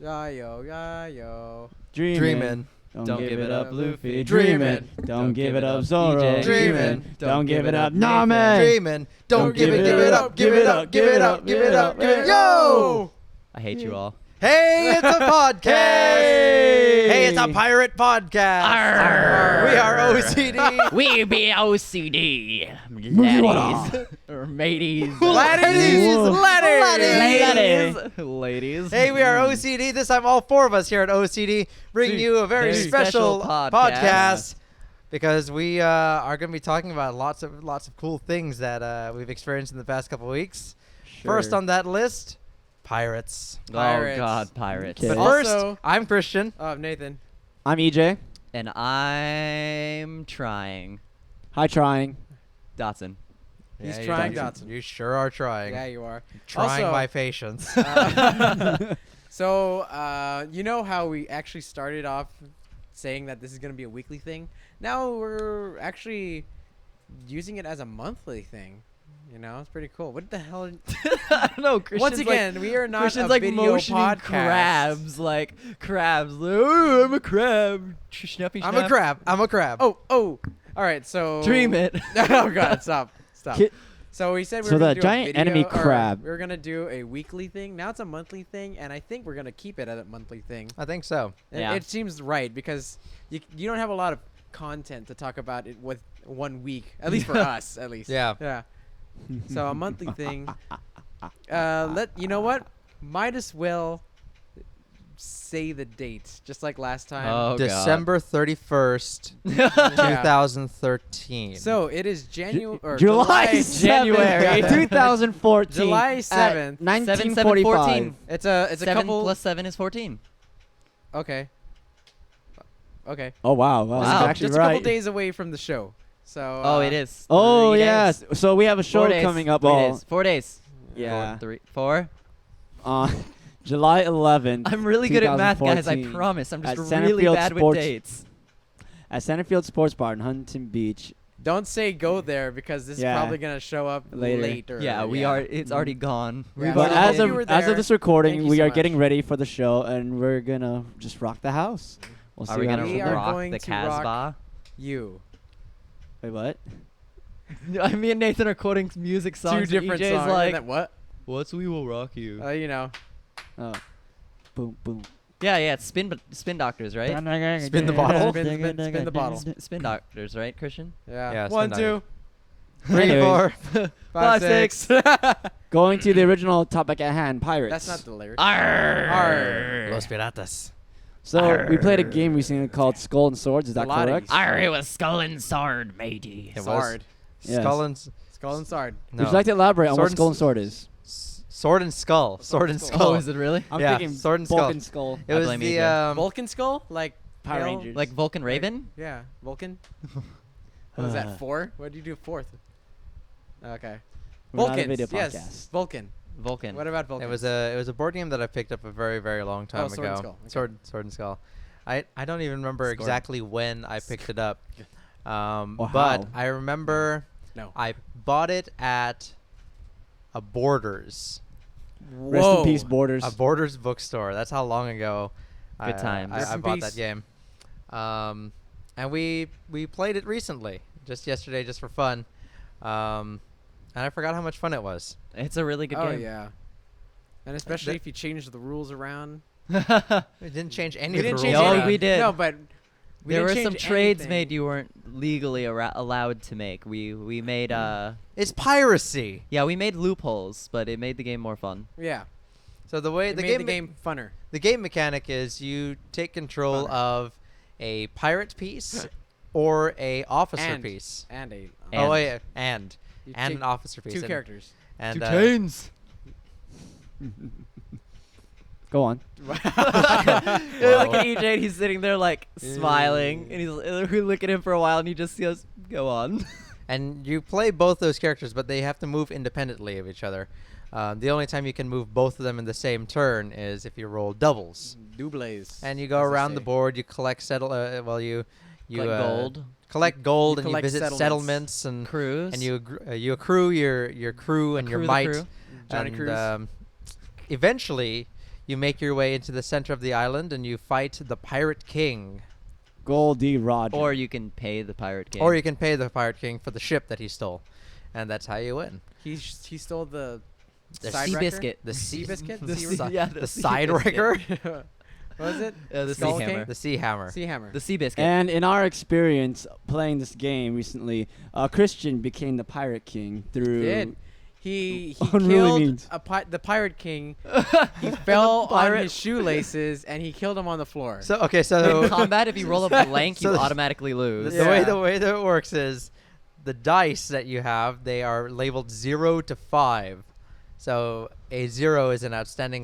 Yo. Dreamin'. Don't give it up, Luffy. Dreamin'. Don't give it up, Zoro. EJ. Dreamin'. Don't give it up, Nathan. Name. Dreamin'. Don't give it up. Yo! I hate you all. Hey, it's a podcast. Hey, it's a pirate podcast. Arr. We are OCD. We be OCD. Laddies. Or mateys. Ladies. Hey, we are OCD. This time, all four of us here at OCD bring you a very special podcast because we are going to be talking about lots of cool things that we've experienced in the past couple weeks. First on that list, pirates. Oh, God, pirates. Okay. But Also- first, I'm Christian. Nathan. I'm EJ. And I'm trying. Hi, trying. Dotson. He's Yeah, trying, you- Dotson. You sure are trying. Yeah, you are. Trying Also- my patience. So, you know how we actually started off saying that this is going to be a weekly thing? Now we're actually using it as a monthly thing. You know, it's pretty cool. What the hell? I don't know. Once again, we are not Christian's a like video motioning podcast. crabs, like crabs. Oh, I'm a crab. Schnappy I'm a crab. Oh. All right, so... Dream it. Oh, God, stop. Ki- So we said we So were going the to do giant a video, enemy or crab. we were going to do a weekly thing. Now it's a monthly thing, and I think we're going to keep it at a monthly thing. I think so. And Yeah. It seems right because you don't have a lot of content to talk about it with 1 week, at least for us, at least. Yeah. Yeah. So a monthly thing. You know what? Might as well say the date, just like last time. Oh, December 31st, Yeah. 2013. So it is January. July January. 7th, 2014. July at 7th. 1945. It's a 7 couple. plus 7 is 14. Okay. Okay. Oh, wow. Wow. That's actually Just a right. couple days away from the show. So. Oh, it is. Oh, 3 yes. days. So we have a 4 show days. coming up 3 on days. 4 days. Yeah. 4. July 11th. I'm really good at math, guys. I 2014, promise. I'm just at really Centerfield bad with Sports- dates. at Centerfield Sports Bar in Huntington Beach. Don't say go there because this Yeah. is probably gonna show up Later. Yeah, we are. It's already gone. Yeah, But so as if you were of as there, of this thank recording, you we so are much. getting ready for the show, and we're gonna just rock the house. We'll Are see we what gonna happens We from are there. rock going the to rock- Casbah? You. Wait, what? Me and Nathan are quoting music songs. Two and different EJ's songs. like, and then what? "What's We Will Rock You?" You know. Oh, boom, boom. Yeah, it's spin doctors, right? Spin the bottle. Spin the bottle. Spin doctors, right, Christian? Yeah. Yeah, 1, spin 2, 3, Anyways. 4. 5, 6. Going to the original topic at hand, pirates. That's not the lyrics. Arr! Los Piratas. So we played a game recently called Skull and Swords. Is that Pilates. correct? Arr, it was skull and sword, matey. It was. Sword. Yes. Skull and Skull and sword. no. Would you like to elaborate on Sword what and Skull and Sword is? Sword and skull. Sword and Skull. skull. Oh, is it really? I'm Yeah, thinking Sword and Skull. Vulcan Skull. It I was blame the EJ. Vulcan skull? Like Power pale- Rangers. Like Vulcan Raven? Yeah. Vulcan? What was that, 4? What did you do 4th? Okay. We're not a Vulcans. video Yes. podcast. Vulcan. Vulcan. What about Vulcan? It was a board game that I picked up a very, very long time Sword and ago. Skull. Okay. Sword and Skull. I don't even remember Scored. exactly when I picked it up. Or But how. I remember No. I bought it at a Borders. Rest in peace, Borders. A Borders bookstore. That's how long ago Good times. Rest I in bought peace. that game. And we played it recently, just yesterday, just for fun. And I forgot how much fun it was. It's a really good Oh, game. yeah. And especially if you change the rules around. It didn't change any We of the didn't rules. change No, any. we did. No, but we There were didn't some change trades anything. made you weren't legally allowed to make. We made It's piracy. we made loopholes, but it made the game more fun. Yeah. So the way It the made game the game funner. the game mechanic is you take control Funner. of a pirate piece or a officer And piece. And a. Oh And. yeah, and You an take officer piece. 2 and- characters. And chains. Go on. Look at EJ, and he's sitting there like smiling, and we look at him for a while, and he just goes, "Go on." and you play both those characters, but they have to move independently of each other. The only time you can move both of them in the same turn is if you roll doubles. Doubles. And you go as they around the say. board. You collect you Collect gold, collect gold, You and you collect visit settlements. settlements and cruise, you accrue your crew and your Accrue the might. crew. Johnny and, Cruz. Eventually, You make your way into the center of the island and you fight the Pirate King. Goldie Roger. Or you can pay the Pirate King. Or you can pay the Pirate King for the ship that he stole. And that's how you win. He stole the The side sea wrecker? biscuit. The sea biscuit? The, Sea si- yeah, the the sea side biscuit. wrecker? What was it? The Skull sea King? hammer. The sea hammer. Sea hammer. The sea biscuit. And in our experience playing this game recently, Christian became the Pirate King through. Did. He Unruly killed means. the Pirate King. He fell on pirate. his shoelaces and he killed him on the floor. So okay, In so combat, if you roll a blank, So you the- automatically lose. the way Yeah. the way that it works is the dice that you have, they are labeled 0 to 5. So a 0 is an outstanding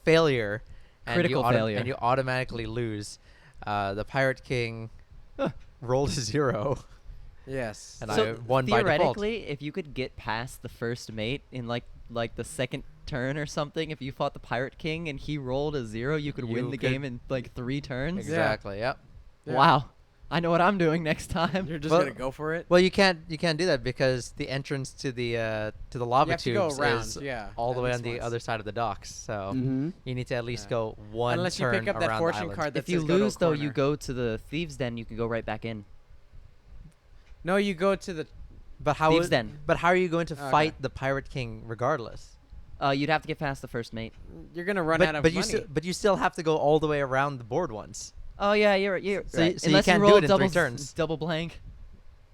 failure, and Critical failure. and you automatically lose. The Pirate King rolled a 0, Yes. and So I won by default. theoretically, if you could get past the first mate in like the second turn or something, if you fought the Pirate King and he rolled a 0, you could You win the could- game in like 3 turns. Exactly. Yep. Yeah. Wow. I know what I'm doing next time. You're just Well- gonna go for it. Well, you can't do that because the entrance to the lava You have to go tubes around, is yeah, all the at way on least the once. other side of the docks. So Mhm. you need to at least Yeah. go one Unless you turn pick up that around fortune the island. card that If you says go to a lose though, you corner. go to the Thieves' Den. You can go right back in. No, you go to the. But how Thieves' would- Den. But how are you going to Okay. fight the Pirate King regardless? You'd have to get past the first mate. You're gonna run but out of but money. you still have to go all the way around the board once. Oh yeah, you're So right. you- so you Unless can't do roll it in 3 double turns. double blank,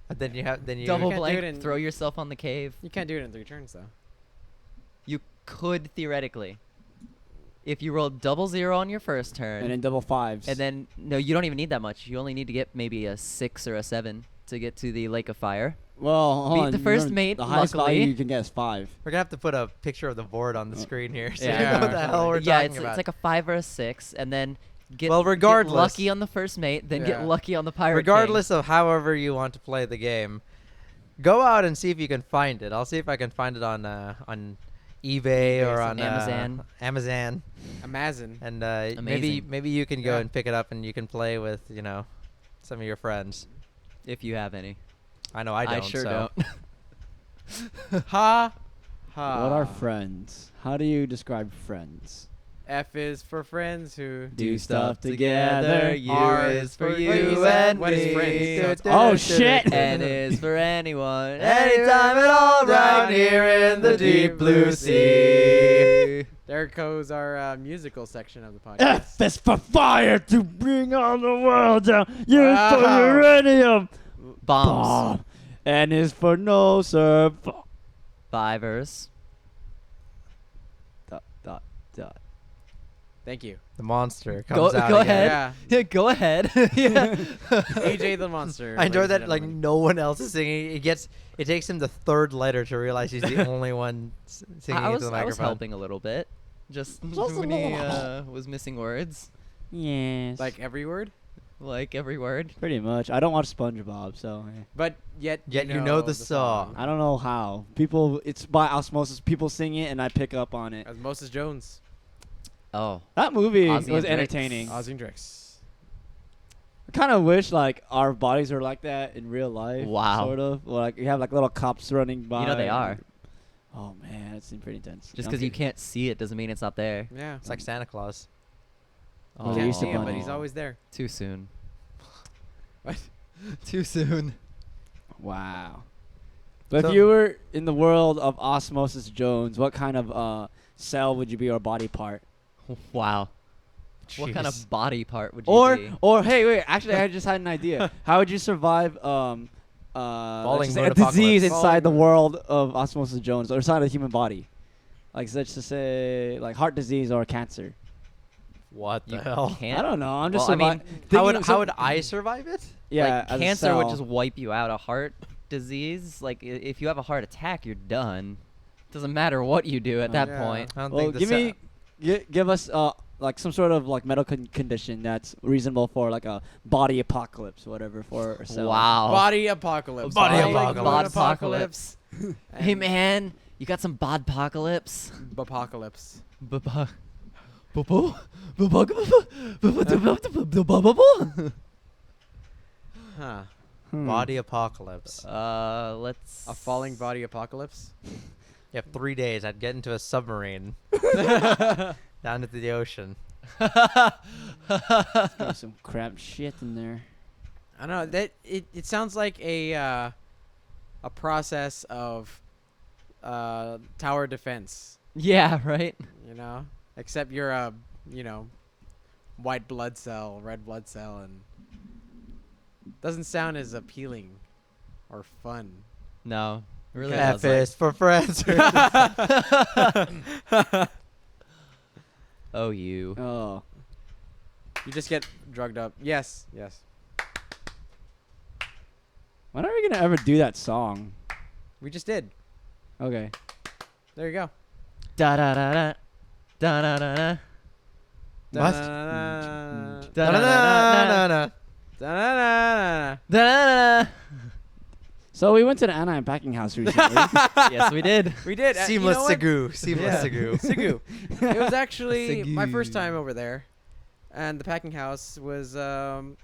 And then you have double can't do blank, it in- throw yourself on the cave. You can't do it in 3 turns though. You could theoretically, if you rolled 0 on your first turn, And then double fives. and then no, you don't even need that much. You only need to get maybe a 6 or a 7 to get to the Lake of Fire. well, hold beat on, the first remember, mate, The highest value luckily. you can get is 5. We're gonna have to put a picture of the board on the screen here, so Yeah. you know what the Yeah. hell we're yeah, talking it's about. it's like a 5 or a 6, and then get Well, get regardless- lucky on the first mate, then Yeah. get lucky on the pirate. Regardless of however you want to play the game, go out and see if you can find it. I'll see if I can find it on eBay or on Amazon. Amazon, Amazon. and Amazing. maybe you can go Yeah. and pick it up and you can play with some of your friends. King, if you have any. I know I don't. I sure so. don't. Ha. Ha. What are friends? How do you describe friends? F is for friends who. Do stuff together. U R is for Wait, you you said and what is me. friends? So it's Oh, shit. N is for anyone. Anytime at all, right here in the deep blue sea. There goes our musical section of the podcast. F is for fire to bring on the world down. U is for Wow. uranium. Bombs. Bomb. N is for no sir. Fivers. Dot, dot, dot. Thank you. The monster Go- comes out. go again. ahead. Yeah. Yeah, go ahead. yeah. AJ the monster. I enjoy ladies and that like gentlemen. no one else is singing. It takes him the 3rd letter to realize he's the only one singing I into was the I microphone. was helping a little bit. Just when he was missing words, Yes. Like every word, like every word. pretty much. I don't watch SpongeBob, so but yet Yet you know the song. I don't know how. People, it's by osmosis. People sing it, and I pick up on it. As Moses Jones, Oh, That movie Ozzy was and Drix. entertaining. Ozzy and Drix. I kind of wish like our bodies were like that in real life. Wow. Sort of. Or, like you have like little cops running by. you know they are. Oh man, that seemed pretty intense. Just because you can't see it doesn't mean it's not there. Yeah. It's like Santa Claus. Well, You they can't used to see him, but bunny. he's always there. Too soon. What? Too soon. Wow. But So- if you were in the world of Osmosis Jones, what kind of cell would you be or body part? Wow. What kind Jeez. of body part would you be? Or hey, wait, actually I just had an idea. How would you survive let's just say moon a disease apocalypse. inside the world of Osmosis Jones or inside the human body? Like let's just say like heart disease or cancer. What the You hell? can't. I don't know. I'm just Well, I mean, How would I survive it? yeah, like as a cancer would cell. just wipe you out. A heart disease, like if you have a heart attack, you're done. Doesn't matter what you do at that Yeah. point. I don't Well, think the give se- me give us like some sort of like medical condition that's reasonable for like a body apocalypse, whatever for a cell. Wow. Body apocalypse. Body Like apocalypse. moon apocalypse. Hey And man, you got some bodpocalypse? Apocalypse. Huh. Hmm. Body apocalypse. Let's A falling body apocalypse. You have 3 days. I'd get into a submarine down into the ocean. Got some crap shit in there. I don't know that it sounds like a process of tower defense. Yeah, right. You know, except you're a white blood cell, red blood cell, and doesn't sound as appealing or fun. No, it really F does. is for friends. Oh, you. Oh. You just get drugged up. Yes. When are we gonna ever do that song? We just did. Okay. There you go. Da da da da. Da da da da. Must- Da-da-da-da. Da da da da. Da-da-da-da. Da da So we went to the Anaheim packing house recently. Yes, we did. We did. Seamless you know what? Sigu. Seamless Yeah. Sigu. Sigu. It was actually my first Sigu. time over there, and the packing house was So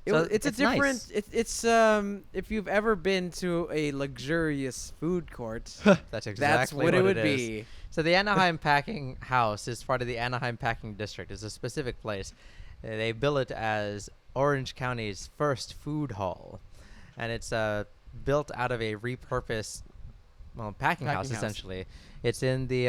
it's a it's nice. different. It's if you've ever been to a luxurious food court, That's exactly that's what it would is. be. So the Anaheim Packing House is part of the Anaheim Packing District. It's a specific place. They bill it as Orange County's first food hall, and it's built out of a repurposed, packing house Packing house. essentially. It's in the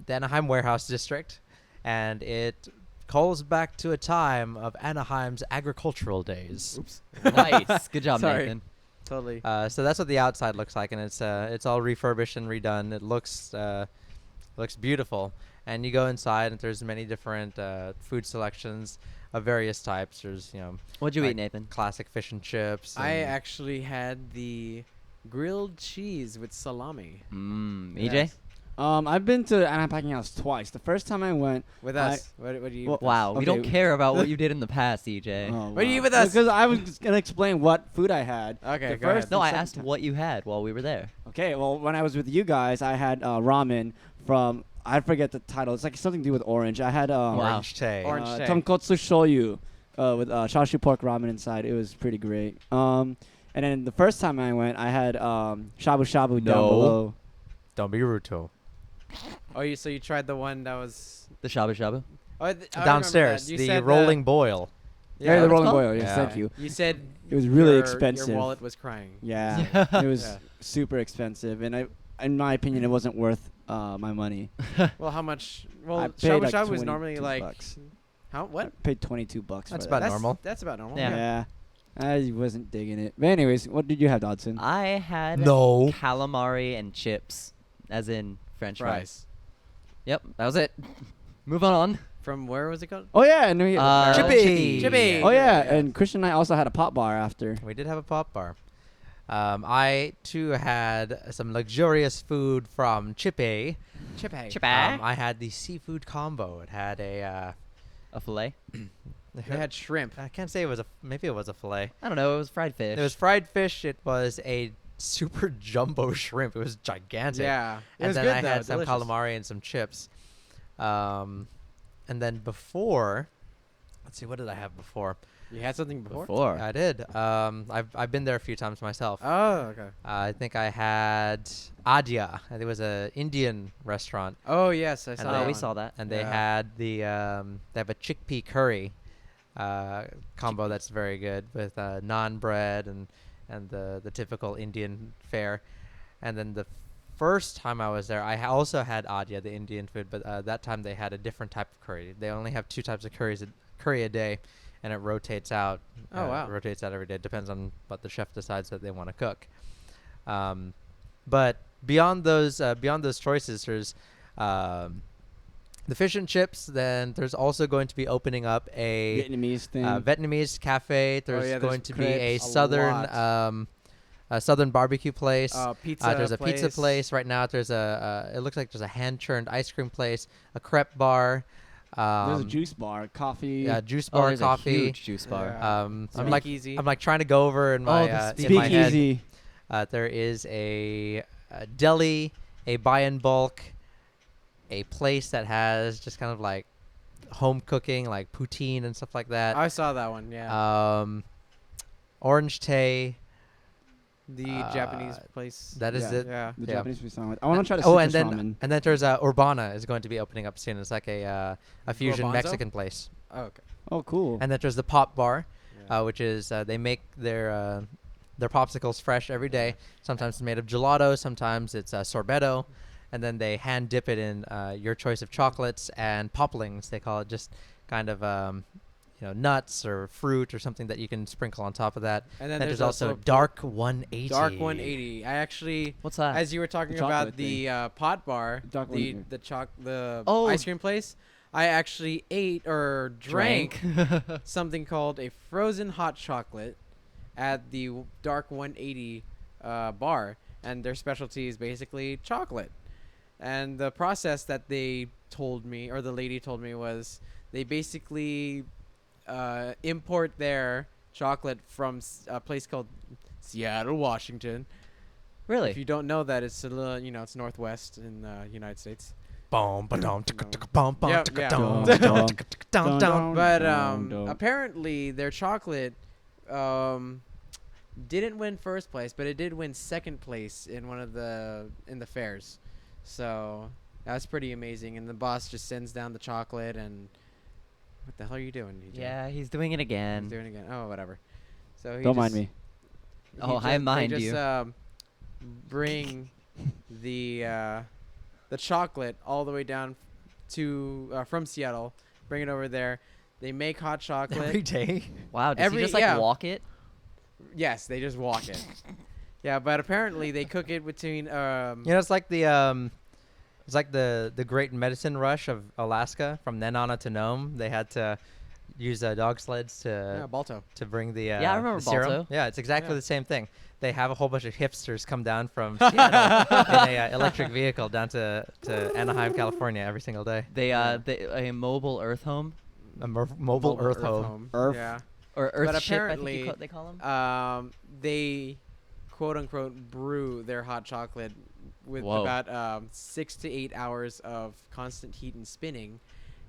Anaheim Warehouse District, and it calls back to a time of Anaheim's agricultural days. Oops. Nice. Good job, Sorry. Nathan. Totally. So that's what the outside looks like, and it's all refurbished and redone. It looks beautiful. And you go inside, and there's many different food selections of various types. There's What'd you like eat, Nathan? classic fish and chips. I and actually had the grilled cheese with salami. EJ? Yes. I've been to the Anaheim packing house twice. The first time I went, With us. What do you? Well, Wow, we don't Okay. care about what you did in the past, EJ. What do you eat with us? Because I was just gonna explain what food I had. Okay, The go ahead. first No, I second asked time- what you had while we were there. Okay, well, when I was with you guys, I had ramen from, I forget the title. It's like something to do with orange. I had Wow. orange tea. Orange tea. tonkotsu shoyu with chashu pork ramen inside. It was pretty great. And then the first time I went, I had shabu shabu down No. below. Don't be rude to 'em. Oh, so you tried the one that was The shabu shabu. I remember Downstairs, that. You the said rolling boil. Yeah, the what it's rolling called? boil. Yes, Yeah. thank you. You said It was really your expensive. Your wallet was crying. Yeah, Yeah. it was Yeah. super expensive, and in my opinion, it wasn't worth my money. Well, how much? I Well, paid shabu like shabu was normally 22 like bucks. how? I What? paid $22 That's for about that. normal. That's about normal. Yeah. Yeah, I wasn't digging it. But anyways, what did you have, Dodson? I had No. calamari and chips, as in French fries. Fries. Yep, that was it. Move on. From where was it called? Oh yeah, and we. Chippy. Chippy. Oh yeah, Yeah. and Christian and I also had a pop bar after. We did have a pop bar. I too had some luxurious food from Chippy. Chippy. Chippy. I had the seafood combo. It had a. A fillet? They had shrimp. I can't say it was maybe it was a fillet. I don't know. It was fried fish. It was fried fish. It was a super jumbo shrimp. It was gigantic. Yeah. It And was then good I though. had some delicious. calamari and some chips. And then before, let's see, what did I have before? You had something before? before. I did. I've been there a few times myself. Oh, okay. I think I had Adya. I think it was a Indian restaurant, Oh yes, I And saw. they- that Oh, we one. saw that. and they Yeah. had the they have a chickpea curry combo that's very good with naan bread and the typical Indian fare. And then the first time I was there, I also had Adya, the Indian food, but that time they had a different type of curry. They only have 2 types of curry a day, and it rotates out. Oh, wow. It rotates out every day. It depends on what the chef decides that they want to cook. But beyond those choices, there's the fish and chips. Then there's also going to be opening up a Vietnamese thing. Vietnamese cafe. There's yeah, going there's to be a crepes, a southern southern barbecue place. Pizza. There's a pizza place right now. There's it looks like there's a hand churned ice cream place, a crepe bar. There's a juice bar, coffee. Yeah, juice Oh, bar, there's a coffee. huge juice bar. Yeah. I'm Speak like easy. I'm like trying to go over in my the in my head. Speakeasy. There is a deli, a buy in bulk, a place that has just kind of like home cooking, like poutine and stuff like that. I saw that one. Yeah. Orange tea, The Japanese place. That is it. Yeah. The Yeah. Japanese place I went. I want to try the Oh, citrus and ramen. then there's Urbana is going to be opening up soon. It's like a fusion Garbanzo? Mexican place. Oh, okay. Oh, cool. And then there's the Pop Bar, Yeah. which is they make their popsicles fresh every day. Sometimes it's made of gelato, sometimes it's sorbetto, and then they hand dip it in your choice of chocolates and poplings. They call it, just kind of nuts or fruit or something that you can sprinkle on top of that. And then There's also Dark 180. Dark 180. I actually, What's that? as you were talking The about chocolate the pot bar, Dark the 180. the Oh. ice cream place, I actually ate or drank something called a frozen hot chocolate at the Dark 180 bar, and their specialty is basically chocolate. And the process that they told me, or the lady told me, was they basically import their chocolate from a place called Seattle, Washington. Really? If you don't know that, it's a little, it's northwest in the United States. Boom, ba-dum, No. bum, bum, Yeah, ticka, yeah. dum, Dum, dum, dum, ticka, ticka, dum, dum. But Dum. apparently their chocolate didn't win first place, but it did win second place in one of the fairs. So that's pretty amazing. And the boss just sends down the chocolate and what the hell are you doing? EJ? Yeah, he's doing it He's again. doing it again. Oh, whatever. So he Don't just, mind me. he Oh, just, I mind they you. just, bring the chocolate all the way down to from Seattle. Bring it over there. They make hot chocolate. Every day. Wow, does he just yeah. walk it? Yes, they just walk it. Yeah, but apparently they cook it between It's like the Great Medicine Rush of Alaska, from Nenana to Nome. They had to use dog sleds yeah, Balto. to bring the Yeah, I remember the serum. Balto. Yeah, it's exactly Yeah. the same thing. They have a whole bunch of hipsters come down from Seattle in a electric vehicle down to Anaheim, California every single day. They Yeah. a mobile Earth home A mobile Earth home. Earth. Yeah. or Earth But ship, I apparently, think they call them. They quote unquote brew their hot chocolate with Whoa. about 6 to 8 hours of constant heat and spinning,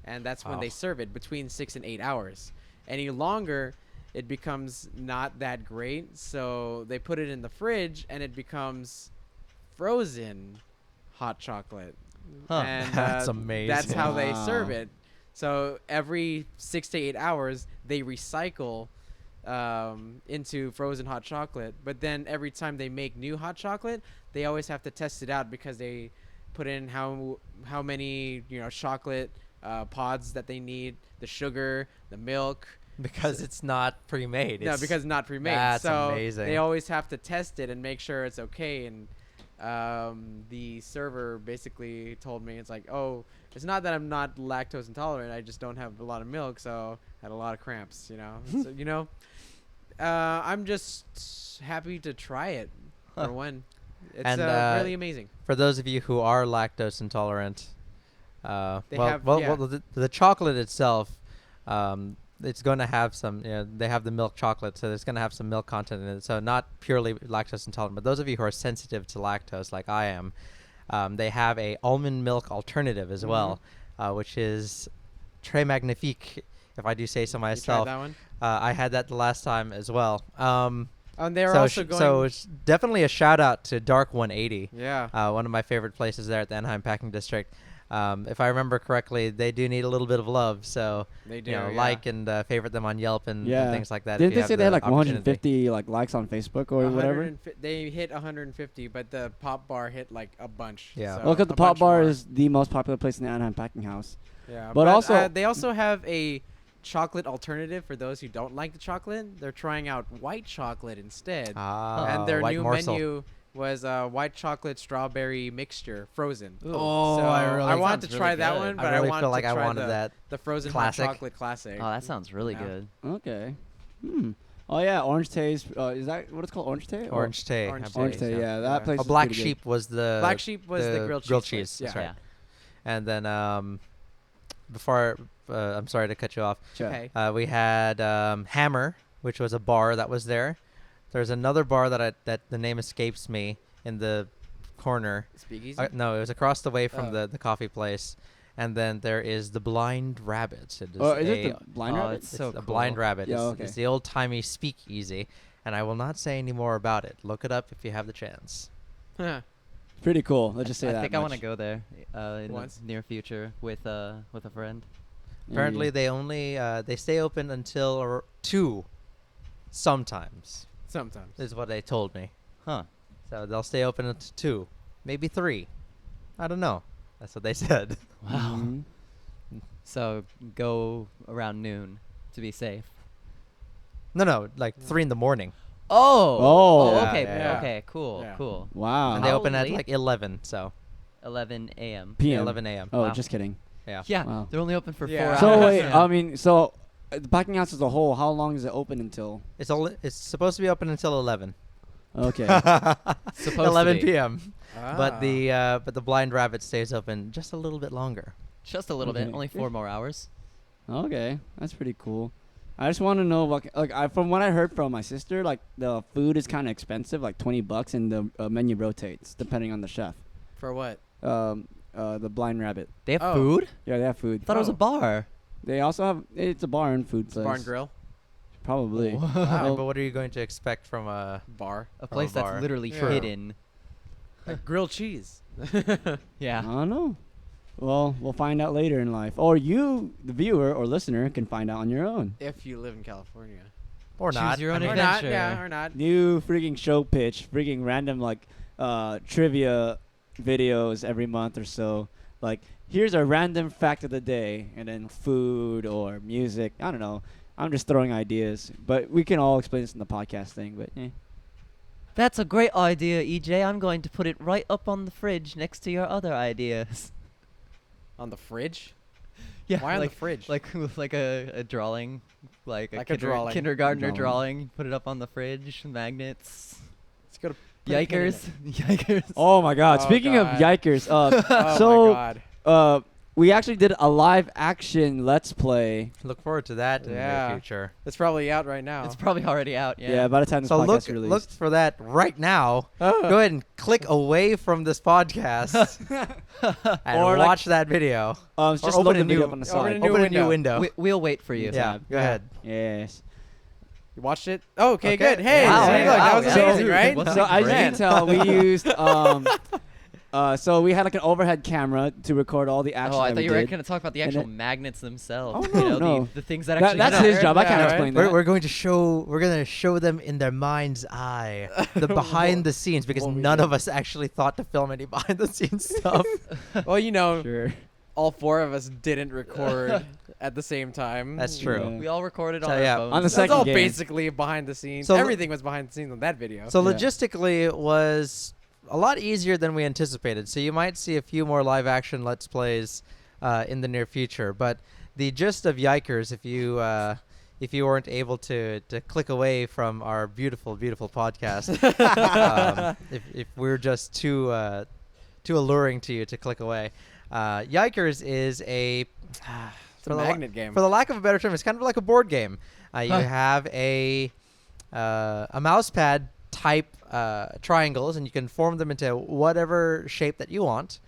and that's when they Wow. serve it, between 6 and 8 hours. Any longer, it becomes not that great, so they put it in the fridge and it becomes frozen hot chocolate. Huh. And That's that's amazing. how they serve Wow. it. So every 6 to 8 hours, they recycle into frozen hot chocolate. But then every time they make new hot chocolate, they always have to test it out because they put in how many chocolate pods that they need, the sugar, the milk. Because it's not pre-made. No, because it's not pre-made. That's so amazing. they always have to test it and make sure it's okay. And the server basically told me, it's like, oh, it's not that I'm not lactose intolerant. I just don't have a lot of milk, so I had a lot of cramps. So I'm just happy to try it for one. It's And, really amazing. For those of you who are lactose intolerant, They have- the chocolate itself, it's going to have some. They have the milk chocolate, so there's going to have some milk content in it. So not purely lactose intolerant, but those of you who are sensitive to lactose, like I am, they have a almond milk alternative as well, which is très magnifique, if I do say so You tried myself. that one? I had that the last time as well. And they're so also going. so it's definitely a shout out to Dark 180. Yeah. One of my favorite places there at the Anaheim Packing District. If I remember correctly, they do need a little bit of love, so They do. yeah. like and favorite them on Yelp and Yeah. things like that. if Didn't you they have say they had the like opportunity. 150 likes on Facebook or whatever? They hit 150, but the pop bar hit like a bunch. Yeah. so Well, because the a Pop bunch Bar more. is the most popular place in the Anaheim Packing House. Yeah, but also- they also have a chocolate alternative for those who don't like the chocolate. They're trying out white chocolate instead, and their white new morsel. menu was white chocolate strawberry mixture frozen. Ooh. Oh, so I really wanted sounds to try really that good. one, but I really wanted feel to like I try wanted that. the frozen classic. hot chocolate classic. Oh, that sounds really Yeah. good. Okay. Oh yeah, Orange Taste. Is that what it's called? Orange Tea? Or- Orange tea. Orange I tea, believe, Orange Tea. Yeah, that Yeah. place. A is Black pretty good. Sheep was the Black Sheep was the grilled grilled cheese. cheese. That's Yeah. right. And then before I'm sorry to cut you off. Sure. Okay. We had Hammer, which was a bar that was there. There's another bar that the name escapes me in the corner. Speakeasy. No, it was across the way from Oh. the coffee place. And then there is the Blind Rabbit. It is Oh, is a, it the Blind Oh, Rabbit? it's so a cool. Blind Rabbit. Yeah, It's, okay. it's the old timey speakeasy. and I will not say any more about it. Look it up if you have the chance. Huh. Pretty cool. Let's just say that. I think I want to much. go there in Once? the near future with a friend. Apparently, Yeah. they only they stay open until 2. Sometimes Sometimes. is what they told me. Huh. So they'll stay open until 2, maybe 3. I don't know. That's what they said. Wow. Mhm. So go around noon to be safe. No, like 3 in the morning. Oh. Yeah, okay. yeah. Okay. Cool. Yeah. Cool. Wow. And they How open at late? like 11, so 11 a.m. PM. 11 a.m. Oh, Wow. just kidding. Yeah. Yeah. Wow. They're only open for Yeah. 4 hours. So wait, Yeah. I mean, so the packing house as a whole, how long is it open until? It's supposed to be open until 11. Okay. Supposed to 11 be. p.m. Ah. But the Blind Rabbit stays open just a little bit longer. Just a little Okay. bit. Only 4 more hours. Okay, that's pretty cool. I just want to know, from what I heard from my sister, like the food is kind of expensive, like $20, and the menu rotates depending on the chef. For what? The Blind Rabbit. They have Oh. food? Yeah, they have food. I thought it was a Oh. bar. They also have it's a bar and food place. Barn grill? Probably. Alright, Well, but what are you going to expect from a? Bar? A place bar. that's literally Yeah. hidden. Like grilled cheese. I Yeah. don't know. Well, we'll find out later in life, or you, the viewer or listener, can find out on your own. If you live in California. Or Choose not. your own I mean, Or not, adventure. yeah, or not. New freaking show pitch, freaking random trivia videos every month or so. Like, here's a random fact of the day, and then food or music. I don't know. I'm just throwing ideas, but we can all explain this in the podcast thing. But That's a great idea, EJ. I'm going to put it right up on the fridge next to your other ideas. On the fridge? Yeah. Why on like, the fridge? like a drawing, like Like a drawing. kindergartner Drawing. drawing. Put it up on the fridge. Magnets. Let's go to put a pin in Yikers. it. Yikers. oh my God! Oh, Speaking God. of yikers, Oh so my god. we actually did a live action Let's Play. Look forward to that in the Yeah. near future. It's probably out right now. It's probably already out. Yeah. Yeah, by the time this So podcast look released. for that right now. Oh. Go ahead and click away from this podcast and Or, like, watch that video. Just open load a the video new- up on the open a side. new Open a new window. window. We'll wait for you. Yeah, go ahead. Yes. You watched it? Oh, okay, Okay. good. Hey, Wow, see, hey, look, wow, that was yeah. amazing, right? What's So like as you great. can tell, we used so we had like an overhead camera to record all the action. Oh, I that thought we you were did. going to talk about the And actual it- magnets themselves. Oh, you know, no. the things that That, actually that's matter. his job. I can't Yeah, right. explain We're, that. we're going to show them in their mind's eye the behind the scenes because What we none did. of us actually thought to film any behind the scenes stuff. Well, you know, Sure. all 4 of us didn't record at the same time. That's true. Yeah. We all recorded on So, our yeah, phones. on the That's second all game. basically behind the scenes. So- Everything was behind the scenes on that video. So Yeah. logistically, it was a lot easier than we anticipated. So you might see a few more live action Let's Plays in the near future. But the gist of Yikers, if you weren't able to click away from our beautiful podcast, if we're just too alluring to you to click away, Yikers is a It's a magnet game. for the lack of a better term, it's kind of like a board game. You have a mouse pad type triangles, and you can form them into whatever shape that you want.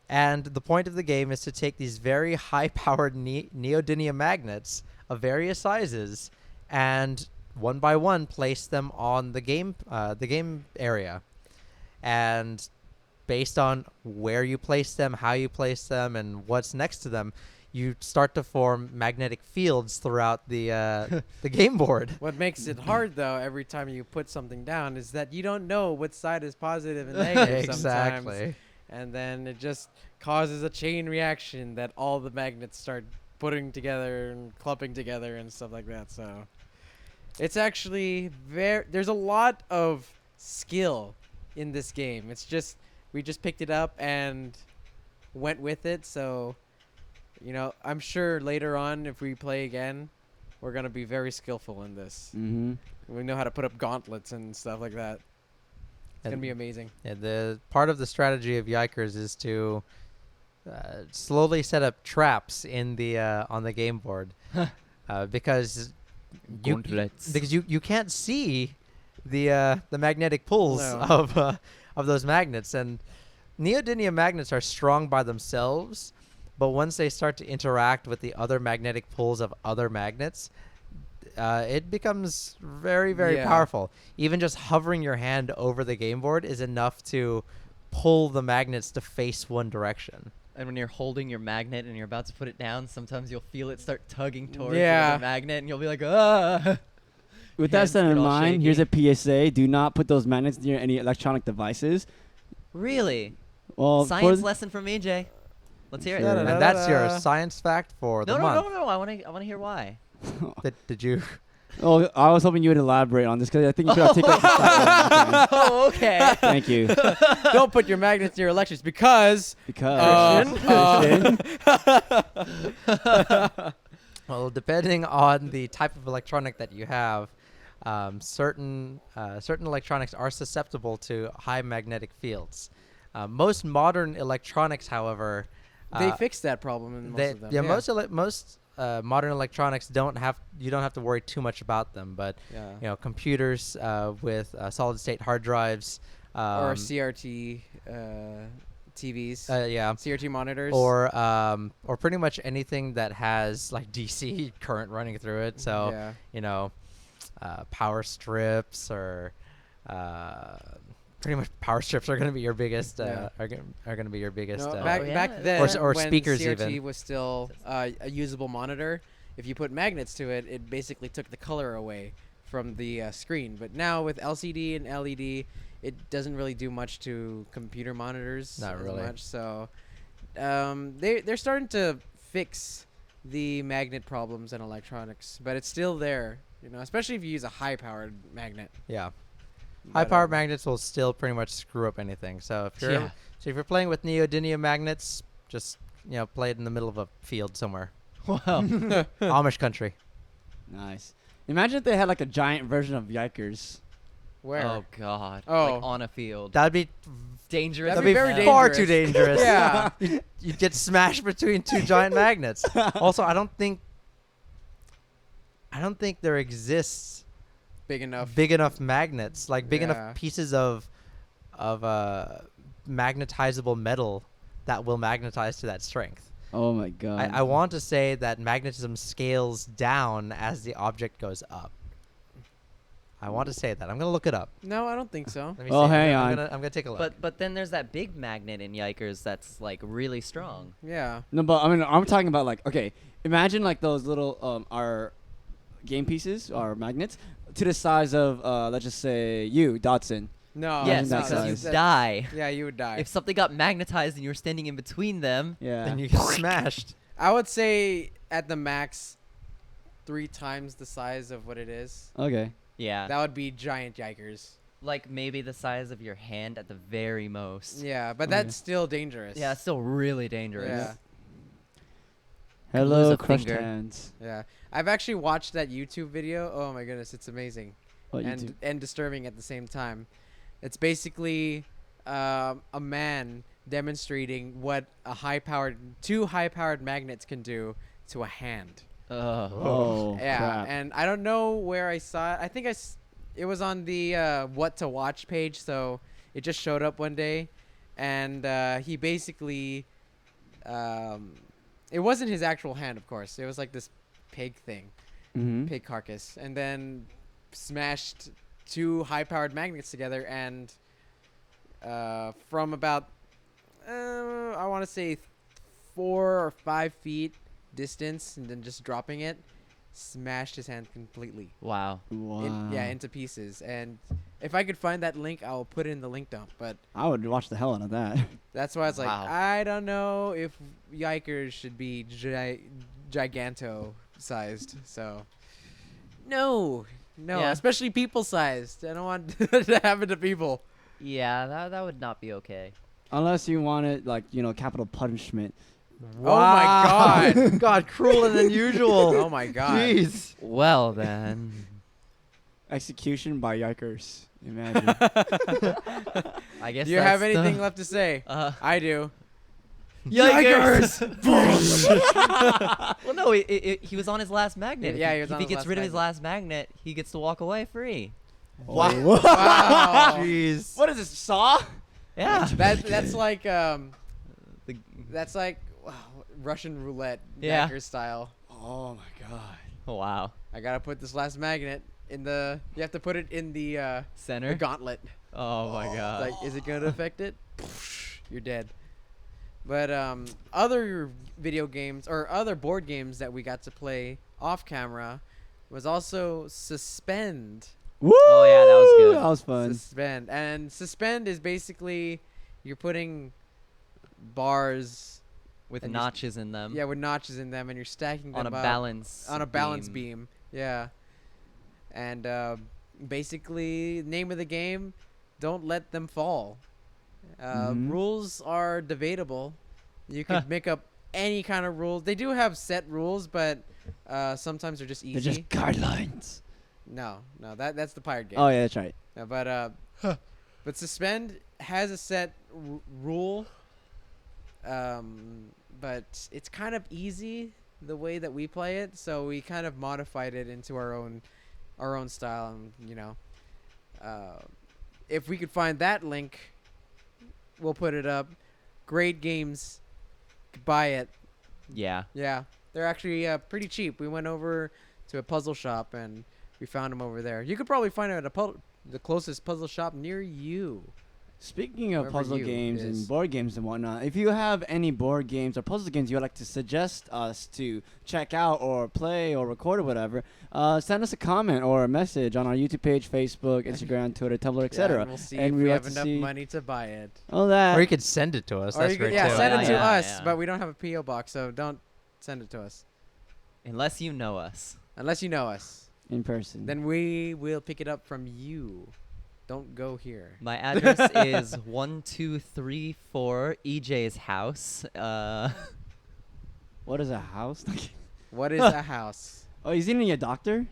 And the point of the game is to take these very high-powered neodymium magnets of various sizes and one by one place them on the game area. And based on where you place them, how you place them, and what's next to them, you start to form magnetic fields throughout the game board. What makes it hard, though, every time you put something down, is that you don't know what side is positive and negative sometimes. Exactly. And then it just causes a chain reaction that all the magnets start putting together and clumping together and stuff like that. So it's actually there's a lot of skill in this game. It's just we just picked it up and went with it. So, you know, I'm sure later on if we play again, we're going to be very skillful in this. Mm-hmm. We know how to put up gauntlets and stuff like that. It's going to be amazing. Yeah, the part of the strategy of Yikers is to slowly set up traps in the on the game board because you can't see the magnetic pulls No. of those magnets, and neodymium magnets are strong by themselves, but once they start to interact with the other magnetic pulls of other magnets, it becomes very, very Yeah. powerful. Even just hovering your hand over the game board is enough to pull the magnets to face one direction. And when you're holding your magnet and you're about to put it down, sometimes you'll feel it start tugging towards Yeah. the magnet, and you'll be like, ah. With that Hands said get in all mind, here's a shaky. PSA: do not put those magnets near any electronic devices. Really? Well, Science lesson from EJ. Let's hear it. Sure. And that's your science fact for the No, no, month. no, no. I want to hear why. Did you? Oh, I was hoping you would elaborate on this because I think you could articulate this that well. Oh, okay. Thank you. Don't put your magnets near electrics because Because Well, depending on the type of electronic that you have, certain electronics are susceptible to high magnetic fields. Most modern electronics, however, they fixed that problem in most of them. yeah, most modern electronics don't have to worry too much about them. But Yeah. computers with solid state hard drives Or CRT TVs. yeah. CRT monitors. Or pretty much anything that has like DC current running through it. So yeah. power strips or pretty much power strips are going to be your biggest Yeah. are going to be your biggest No, Oh, back yeah. then, Or when speakers CRT even. was still a usable monitor, if you put magnets to it, it basically took the color away from the screen. But now with LCD and LED, it doesn't really do much to computer monitors. Not as really. much. So they're starting to fix the magnet problems in electronics, but it's still there. Especially if you use a high-powered magnet. yeah. But, High power magnets will still pretty much screw up anything. So if you're playing with neodymium magnets, just play it in the middle of a field somewhere. Wow. Amish country. nice. Imagine if they had like a giant version of Yikers. Where? Oh God. Oh. Like on a field. That'd be Dangerous. That'd be very as hell. far too dangerous. Yeah. You'd get smashed between two giant magnets. Also, I don't think there exists Big enough. big enough magnets, like big Yeah. enough pieces of magnetizable metal that will magnetize to that strength. Oh my god. I want to say that magnetism scales down as the object goes up. I want to say that. I'm gonna look it up. No, I don't think so. Let me Oh, see. hang I'm on. gonna take a look. But then there's that big magnet in Yikers that's like really strong. Yeah. No, but I mean, I'm talking about like, okay, imagine like those little our game pieces or magnets to the size of Oh, let's just say you, Dotson. No. Yes, that because you size. die. Yeah, you would die. If something got magnetized and you were standing in between them, Yeah. then you get smashed. I would say at the max 3 times the size of what it is. Okay. yeah, That would be giant yikers. like maybe the size of your hand at the very most. Yeah, but Okay. that's still dangerous. Yeah, it's still really dangerous. Yeah. Could lose Hello, a crushed finger. hands. Yeah. I've actually watched that YouTube video. Oh my goodness, it's amazing. What you and do? and disturbing at the same time. It's basically a man demonstrating what two high-powered magnets can do to a hand. Ugh. Oh, Yeah, crap. and I don't know where I saw it. I think it was on the What to Watch page, so it just showed up one day, and he basically, it wasn't his actual hand, of course. It was like this pig thing, Mhm. pig carcass, and then smashed 2 high-powered magnets together, and from about I want to say 4 or 5 feet distance, and then just dropping it, smashed his hand completely. Wow. Wow. Into pieces. And if I could find that link, I'll put it in the link dump. But I would watch the hell out of that. that's why I was like, Wow. I don't know if Yikers should be giganto-sized. So, no, Yeah. especially people-sized. I don't want to happen to people. Yeah, that would not be okay. Unless you wanted like capital punishment. Oh my God. God, cruel and unusual. Oh my God. Jeez. Well then, Execution by Yikers. Imagine. I guess. Do you have that's the- anything left to say? I do. Yikers! Well, no, he was on his last magnet. Yeah, If he was on if he his gets last rid of his magnet. last magnet, he gets to walk away free. Wow. Wow. Jeez. What is this, Saw? Yeah. That's like The- that's like wow, Russian roulette Yeah. Yikers style. Oh my god. Wow. I gotta put this last magnet in the. You have to put it in the Center. gauntlet. Oh my god. Like, is it gonna affect it? You're dead. But other video games or other board games that we got to play off camera was also Suspend. Woo! Oh, yeah, that was good. That was fun. Suspend. And Suspend is basically you're putting bars With and notches in them. with notches in them and you're stacking them On a up balance beam. Yeah. And basically name of the game, don't let them fall. Mhm. Rules are debatable. You could make up any kind of rules. They do have set rules, but sometimes they're just easy. They're just guidelines. No, that's the pirate game. Oh yeah, that's right. No, but Suspend has a set rule, but it's kind of easy the way that we play it. So we kind of modified it into our own style, and if we could find that link, we'll put it up. Great games, buy it. Yeah. Yeah, they're actually pretty cheap. We went over to a puzzle shop and we found them over there. You could probably find it at the closest puzzle shop near you. Speaking of Wherever puzzle you games is. and board games and whatnot, if you have any board games or puzzle games you would like to suggest us to check out or play or record or whatever, send us a comment or a message on our YouTube page, Facebook, Instagram, Twitter, Tumblr, Yeah, etc. and we'll see And if we we like have to enough see- money to buy it. All that. Or you could send it to us. Or That's you could, great yeah, too. send it to Yeah, us, yeah. but we don't have a PO box, so don't send it to us Unless you know us. unless you know us. in person. Then we will pick it up from you. Don't go here. My address is 1234 EJ's house. What is a house? What is a house? Oh, is he in a doctor?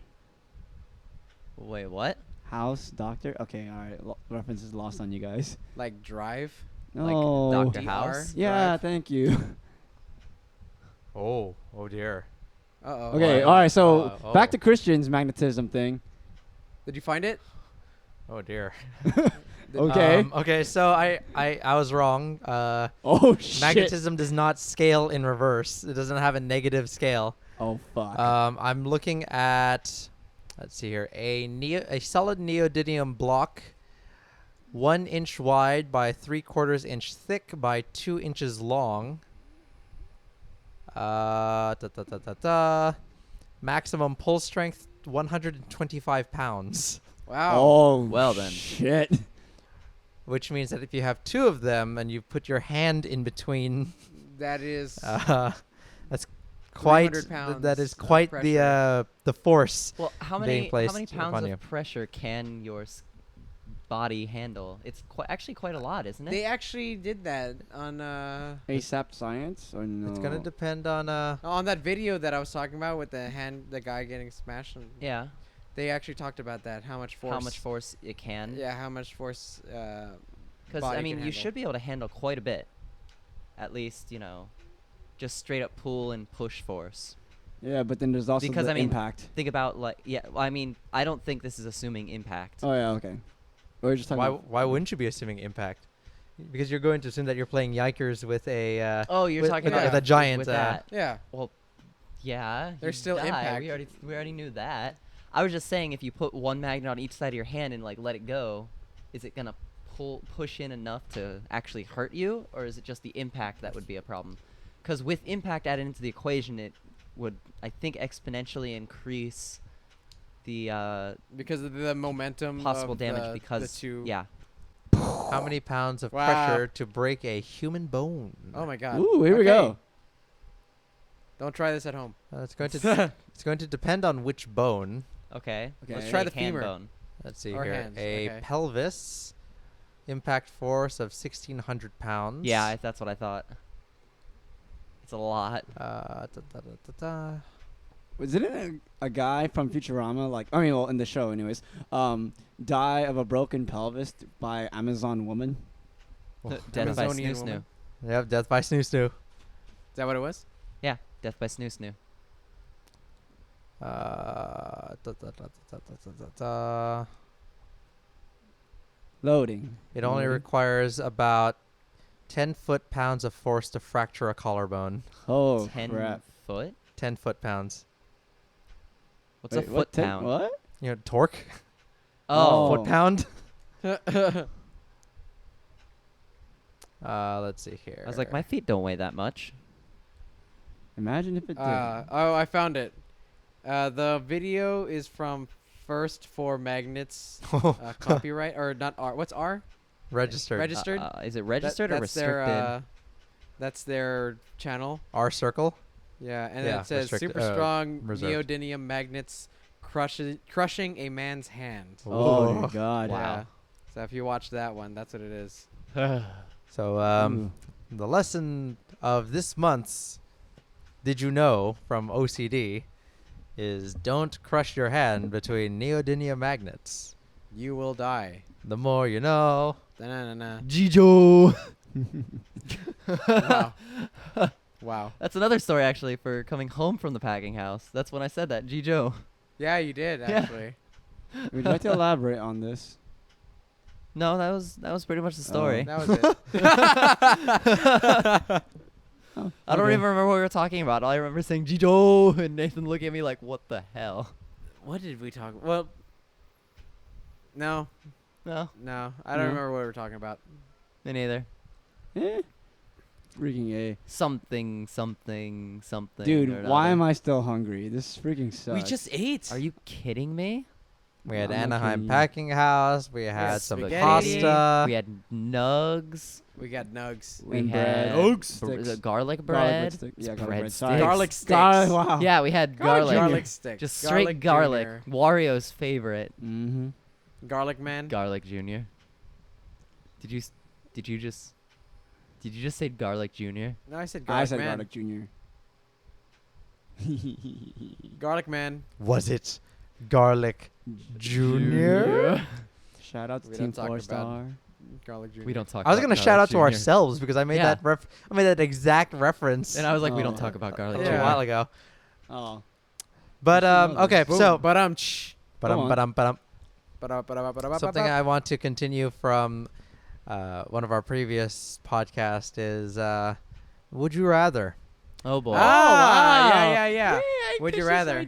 Wait, what? House, doctor? Okay, all right. Reference is lost on you guys. Like drive? Like No. Dr. DR? House? Yeah, Drive? thank you. Oh dear. Uh-oh. Okay, wow. all right. So Oh. back to Christian's magnetism thing. Did you find it? Oh dear. Okay. Okay, so I was wrong. Oh shit. Magnetism does not scale in reverse. It doesn't have a negative scale. Oh fuck. I'm looking at, let's see here, a solid neodymium block, 1 inch wide by 3/4 inch thick by 2 inches long. Maximum pull strength 125 pounds, Wow. Oh Well then. Shit. which means that if you have 2 of them and you put your hand in between, That is that's quite 300 pounds that is of quite pressure. the force. Well, how being many placed pounds upon of you. pressure can your body handle? It's actually quite a lot, isn't it? They actually did that on ASAP science or no? It's gonna depend on on that video that I was talking about with the guy getting smashed. Yeah. They actually talked about that. How much force? How much force it can? Yeah, how much force? Because body I can mean, you handle. should be able to handle quite a bit. At least, just straight up pull and push force. Yeah, but then there's also Because, the I mean, impact. Think about I mean, I don't think this is assuming impact. Oh yeah, okay. We're just talking about why wouldn't you be assuming impact? Because you're going to assume that you're playing Yikers with a Oh, you're with- talking with a- about with a giant, with that. Yeah. Yeah, There's you still die. impact. We already knew that. I was just saying, if you put one magnet on each side of your hand and let it go, is it gonna push in enough to actually hurt you, or is it just the impact that would be a problem? Because with impact added into the equation, it would, I think, exponentially increase the Because of the momentum. possible of damage. the Because two. yeah, how many pounds of Wow. pressure to break a human bone? Oh my God. Ooh, here we Okay. go. Don't try this at home. It's going to it's going to depend on which bone. okay. Okay. Let's try the Take hand femur. bone. Let's see Or here. hands, A okay. pelvis, impact force of 1,600 pounds. Yeah, that's what I thought. It's a lot. Didn't a guy from Futurama, in the show anyways, die of a broken pelvis by Amazon woman? Death by Amazonian Snoo Snoo. woman. Yep, death by snoo snoo. Is that what it was? Yeah, death by Snoo Snoo. Loading. It only Loading. requires about 10 foot-pounds of force to fracture a collarbone. Oh 10 crap. foot. 10 foot-pounds. What's a Wait, foot pound? What? You know, torque. Oh, Foot pound. Let's see here. I was like, my feet don't weigh that much. Imagine if it did. Oh, I found it. The video is from First for Magnets copyright or not R. What's R? Registered. Registered. Is it registered or that's restricted? That's their channel. R circle. Yeah, and Yeah, it says restricted- super strong reserved. neodymium magnets crushing a man's hand. Oh, Ooh. my God. Wow. Yeah. So if you watch that one, that's what it is. So Ooh. the lesson of this month's Did You Know from OCD is don't crush your hand between neodymium magnets. You will die. The more you know. Da-na-na-na. Jijo. Wow. Wow. That's another story actually for coming home from the packing house. That's when I said that. Jijo. Yeah, you did actually. Would you like to elaborate on this? No, that was pretty much the story. That was it. Oh, I don't okay. even remember what we were talking about. All I remember saying Jijo and Nathan looking at me like, what the hell? What did we talk? Well, no, No, I don't No. remember what we were talking about. me neither. Freaking A. Something. Dude, or why am other. I still hungry? This freaking sucks. We just ate. Are you kidding me? We had I'm not Anaheim kidding you. Packing House. We had had some spaghetti. pasta. We had nugs. We got nugs. We And had bread. Nugs. Sticks. Garlic Garlic bread. stick. Yeah, Bread garlic bread. sticks. Sorry. Garlic sticks. Wow. Yeah, we had garlic. Garlic sticks. Just straight garlic. Junior. Wario's favorite. Mm-hmm. Garlic man. Garlic Junior. Did you just say Garlic Junior? No, I said garlic I said man. garlic junior. Garlic man. Was it Garlic Junior? Shout out to We Team don't talk 4 about- Star. Garlic junior. We don't talk. I was about gonna shout out Garlic to Jr. ourselves because I made Yeah. I made that exact reference And I was like, we don't Oh. talk about Garlic a Yeah. Junior. while ago. Oh. But okay, Boom. so But something I want to continue from one of our previous podcasts is would you rather? Oh boy. Oh, wow. yeah. Would you rather?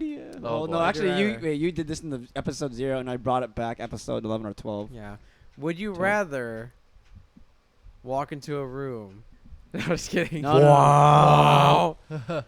Oh, no, boy. actually, Would you rather? you did this in the episode 0, and I brought it back episode 11 or 12. Yeah. Would you 12. rather walk into a room? No, just kidding. No, no.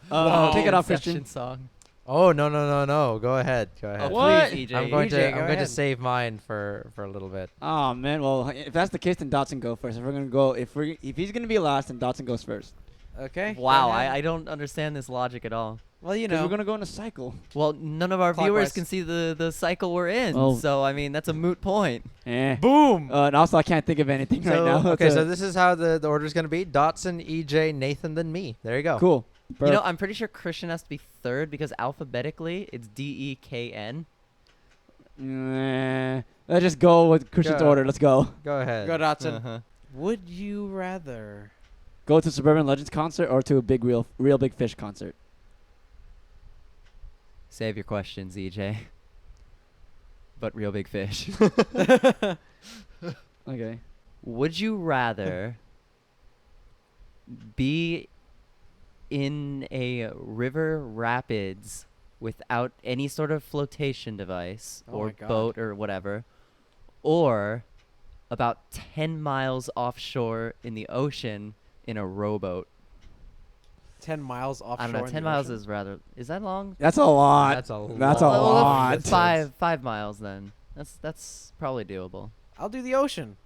Wow. Take it off, Inception Christian. song. Oh no. Go ahead. Oh, What? please, EJ. I'm going EJ, to go I'm going to ahead. save mine for a little bit. Oh man, well if that's the case, then Dotson go first. If he's gonna be last, then Dotson goes first. Okay. go Wow, ahead. I don't understand this logic at all. Well, you 'Cause know. we're gonna go in a cycle. Well, none of our Clockwise. viewers can see the cycle we're in, Oh. so I mean that's a moot point. Boom. And also, I can't think of anything right now. Okay, so this is how the order is going to be: Dotson, EJ, Nathan, then me. There you go. cool. You know, I'm pretty sure Christian has to be third because alphabetically it's DEKN. Let's just go with Christian's Go. order. Let's go. Go ahead. Go Dotson. Uh-huh. Would you rather? Go to Suburban Legends concert or to a real big fish concert. Save your questions, EJ. But real big fish. Okay. Would you rather be in a river rapids without any sort of flotation device Oh or my God. boat or whatever, or about 10 miles offshore in the ocean in a rowboat? 10 miles offshore. I don't know. in 10 the miles ocean? is rather. Is that long? That's a lot. That's a That's a lot. Well, lot. Five miles then. That's probably doable. I'll do the ocean.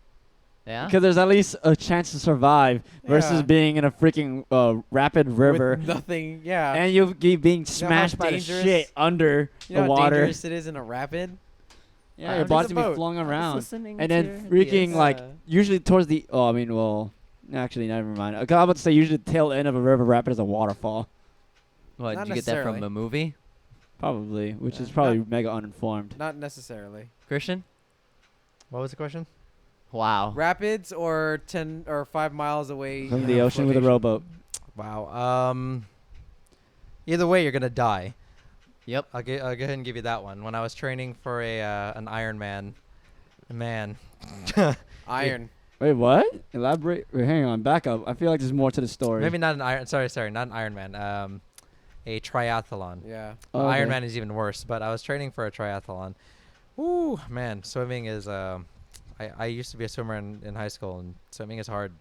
Yeah. Because there's at least a chance to survive versus Yeah. being in a freaking rapid river With nothing. Yeah. and you being how smashed by the dangerous- shit under you know the how water. dangerous it is in a rapid? Yeah, How your does body's a gonna be boat? flung I was around. listening And to then your freaking ideas. like Yeah. usually towards the actually never mind. I'm about to say usually the tail end of a river rapid is a waterfall. What, Not did you get that from necessarily. a movie? Probably, which Yeah. is probably mega uninformed. Not necessarily. Christian? What was the question? Wow. Rapids or 10 or 5 miles away From in the a ocean with a flotation. rowboat. Wow. Either way, you're gonna die. Yep. I'll go ahead and give you that one. When I was training for an Ironman, man. Iron. Wait, what? Elaborate. Wait, hang on, back up. I feel like there's more to the story. Maybe not an Iron. Sorry, not an Ironman. a triathlon. Yeah. Oh, okay. Ironman is even worse, but I was training for a triathlon. Ooh, man, swimming is I used to be a swimmer in high school, and swimming is hard.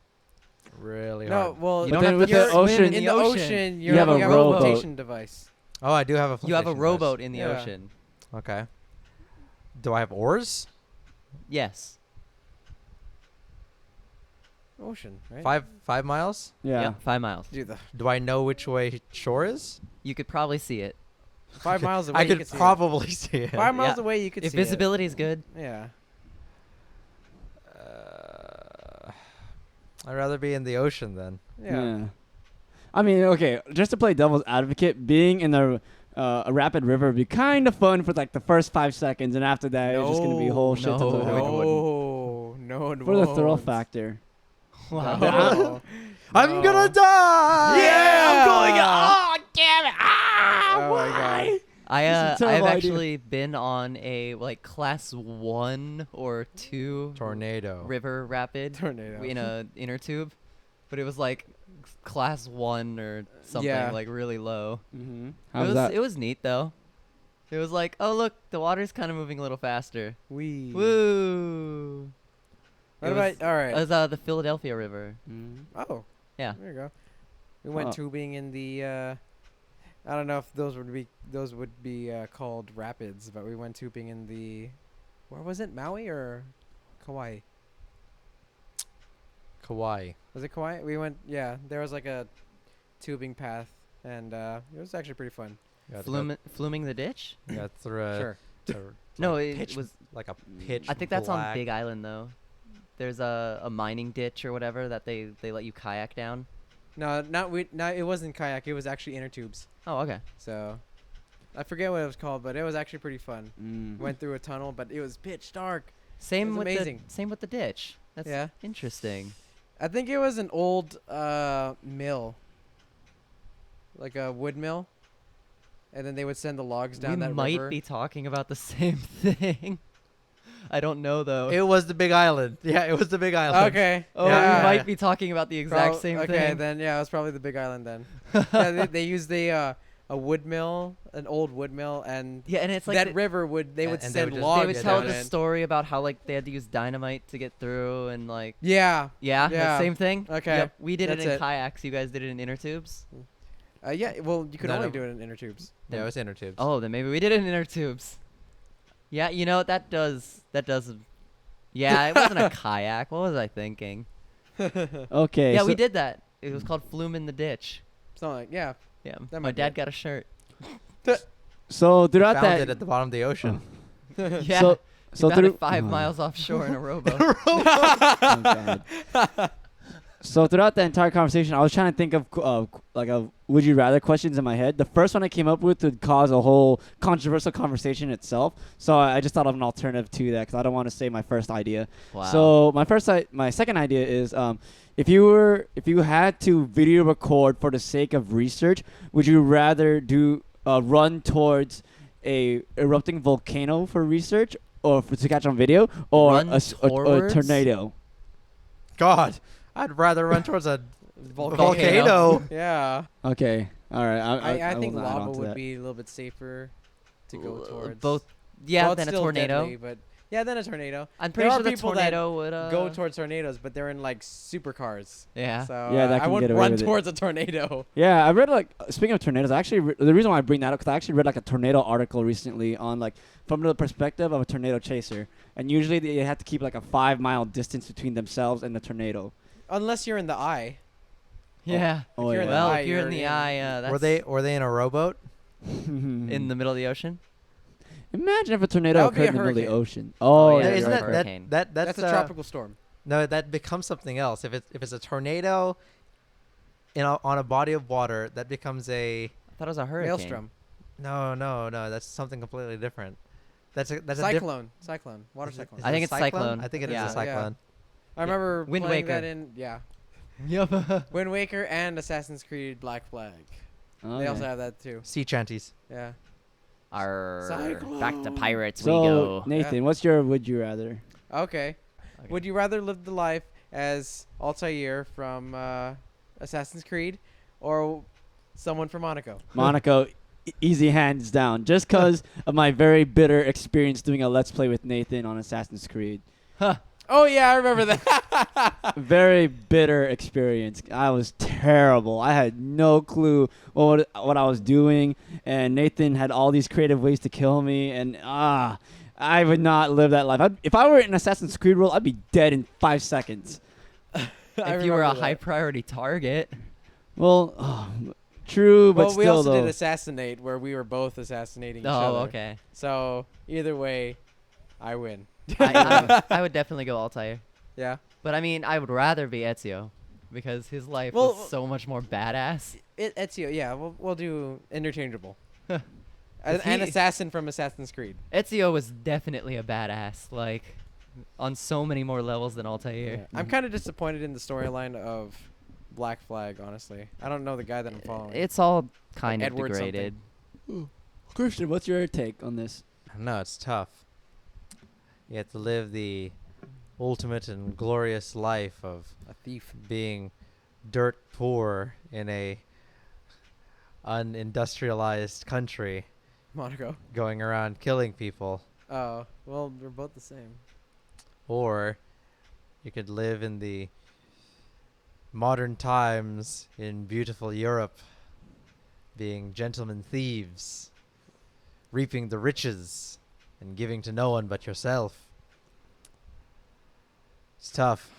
Really No, hard. well, You But don't then have with to the swim ocean- in the ocean, You have a a rowboat. flotation device. Oh, I do have a You have a flotation device. rowboat in the Yeah. ocean. Okay. Do I have oars? Yes. Ocean, right? 5 miles? Yeah. Yep, 5 miles. Dude, the Do I know which way shore is? You could probably see it. 5 miles away. I you could could see probably see it. it. 5 miles Yeah. away, you could If see visibility is good. it. Yeah. I'd rather be in the ocean then. Yeah. I mean, okay, just to play devil's advocate, being in a rapid river would be kind of fun for like the first 5 seconds, and after that, it's just gonna be a whole shit No. ton of No, it for the thrill won't. factor. Wow. No. I'm gonna die! Yeah! I'm going. Oh, damn it! Ah, Oh my God. This is a I've terrible idea. actually been on a like class 1 or 2 Tornado. river rapid Tornado. in a inner tube, but it was like class 1 or something, Yeah. like really low. Mm-hmm. It How's was that? it was neat though. It was like, oh look, the water's kind of moving a little faster. We. Woo! What It was- about? All right. It was the Philadelphia River. Mhm. Oh. Yeah. There you go. We went Oh. tubing in the. I don't know if those would be called rapids, but we went tubing in the. Where was it? Maui or Kauai? Kauai. Was it Kauai? We went. Yeah, there was like a tubing path, and it was actually pretty fun. Fluming the ditch? Got through a, Sure. No, like it pitch, was. like a pitch. I think that's on black- Big Island though. There's a mining ditch or whatever that they let you kayak down. No, not we. No, it wasn't kayak. It was actually inner tubes. Oh, okay. So, I forget what it was called, but it was actually pretty fun. Mm. Went through a tunnel, but it was pitch dark. Same was with amazing. the same with the ditch. That's Yeah. interesting. I think it was an old mill, like a wood mill, and then they would send the logs down We that might river. be talking about the same thing. I don't know though. It was the Big Island. Yeah, it was the Big Island. Okay. oh, Yeah. we might be talking about the exact same okay, thing. then yeah, it was probably the Big Island then. Yeah, they used a wood mill, an old wood mill, and Yeah, and it's like that river would they And- would and they send would just- logs they would get tell down the in. story about how like they had to use dynamite to get through and like Yeah. yeah, the Yeah. same thing. Okay, Yep, we did it that's in it. kayaks. You guys did it in inner tubes. Yeah. Well, you could No, only no. do it in inner tubes. Yeah, it was inner tubes. Oh, then maybe we did it in inner tubes. Yeah, you know that does. Yeah, it wasn't a kayak. What was I thinking? Okay. Yeah, so we did that. It was called Flume in the Ditch. Something like yeah. Yeah, That my might be dad it. got a shirt. So throughout Found that, it at the bottom of the ocean. Yeah, so he so found through it 5 oh. miles offshore in a rowboat. Oh, God. So throughout that entire conversation, I was trying to think of like a would you rather questions in my head. The first one I came up with would cause a whole controversial conversation itself. So I just thought of an alternative to that because I don't want to say my first idea. Wow. So my second idea is if you had to video record for the sake of research, would you rather do run towards a erupting volcano for research or to catch on video or Run a towards? tornado? God, I'd rather run towards a Volcano. volcano. Yeah. Okay. All right. I will think not add lava on to would that. be a little bit safer to go towards. both. Yeah, Well, it's then a still tornado. deadly, but yeah, then a tornado. I'm There pretty are sure the people that tornado would Go towards tornadoes, but they're in like supercars. Yeah. So Yeah, that I can would get away run with it. towards a tornado. Yeah, I read like speaking of tornadoes. I actually the reason why I bring that up because I actually read like a tornado article recently on like from the perspective of a tornado chaser, and usually they have to keep like a 5-mile distance between themselves and the tornado. Unless you're in the eye. Yeah. Oh, you're in yeah. the Well, eye, if you're in you're the in- eye, that's Were they in a rowboat? in the middle of the ocean. Imagine if a tornado That would be occurred a in the middle of the hurricane. ocean. Oh, Oh, yeah, yeah, you're Isn't right. right. that Hurricane. that's That's a tropical storm. No, that becomes something else. If it's a tornado on a body of water, that becomes a I thought it was a hurricane. Maelstrom. no. That's something completely different. That's a Cyclone. Cyclone. Water Is it- cyclone. is I it think a it's cyclone. I think it is Yeah. a Yeah. cyclone. I remember Wind playing Waker. that in Yep. Wind Waker and Assassin's Creed Black Flag. They also have that too. Sea chanties. Yeah. Back to pirates we So go. Nathan, what's your would you rather? Okay. Okay. Would you rather live the life as Altair from Assassin's Creed, or Someone from Monaco. Monaco, easy hands down. Just because of my very bitter experience doing a Let's Play with Nathan on Assassin's Creed. Huh. Oh yeah, I remember that. Very bitter experience. I was terrible. I had no clue what I was doing, and Nathan had all these creative ways to kill me, and I would not live that life. If I were in Assassin's Creed world, I'd be dead in 5 seconds. If you were a high priority target. Well, true, but well, we still also though. did assassinate, where we were both assassinating each other. Oh, okay. So either way, I win. I would definitely go Altair. Yeah. But I mean, I would rather be Ezio because his life Well, was so much more badass. Ezio, yeah, we'll do interchangeable. Huh. An assassin from Assassin's Creed. Ezio was definitely a badass, like on so many more levels than Yeah. Altair. I'm kind of disappointed in the storyline of Black Flag, honestly. I don't know the guy that I'm following. It's all kind of Edward degraded. Christian, what's your take on this? No, it's tough. You have to live the ultimate and glorious life of a thief. being dirt poor in a unindustrialized country, Monaco. going around killing people. Oh, well, we're both the same. Or you could live in the modern times in beautiful Europe, being gentlemen thieves, reaping the riches and giving to no one but yourself. It's tough.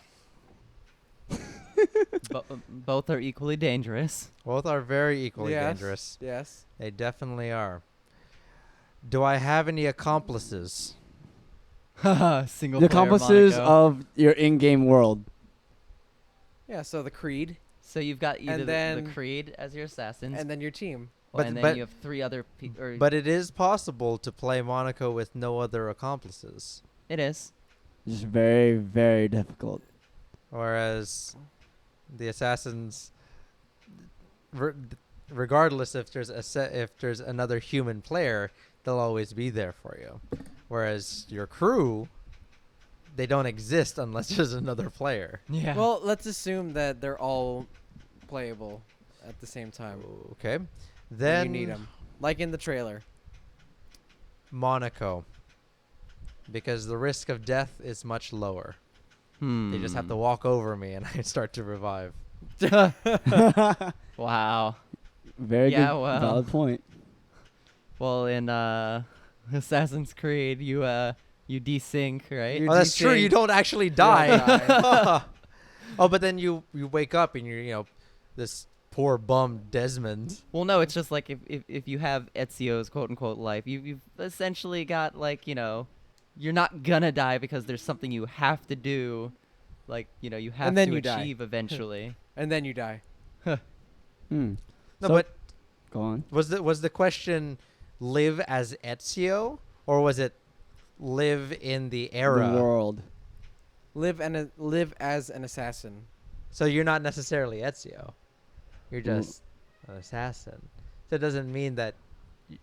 Both are equally dangerous. Both are very equally Yes, dangerous. Yes. They definitely are. Do I have any accomplices? Single The player accomplices Monaco. of your in-game world. Yeah, so the Creed, So you've got either And the then- Creed as your assassins, and then your team. But- and then but- you have 3 other people. But it is possible to play Monaco with no other accomplices. It is. It's very, very difficult. Whereas the assassins, regardless if there's if there's another human player, they'll always be there for you. Whereas your crew, they don't exist unless there's another player. Yeah. Well, let's assume that they're all playable at the same time. Okay. Then Then you need them, like in the trailer. Monaco. Because the risk of death is much lower. They just have to Hmm. walk over me and I start to revive. Wow. Very Yeah, good, well. valid point. Well, in Assassin's Creed, you desync, right? You Oh, that's true. You desync. don't actually You don't die. die. Oh, but then you wake up and you're, this poor bum Desmond. Well, no, it's just like if you have Ezio's quote unquote life, you've essentially got like you're not gonna die because there's something you have to do, like you have And then to you die. achieve eventually. And then you die. Hmm. No, So- but Go on. was the question live as Ezio or was it live in the era? The world. Live as an assassin. So you're not necessarily Ezio. You're Mm. just an assassin. So it doesn't mean that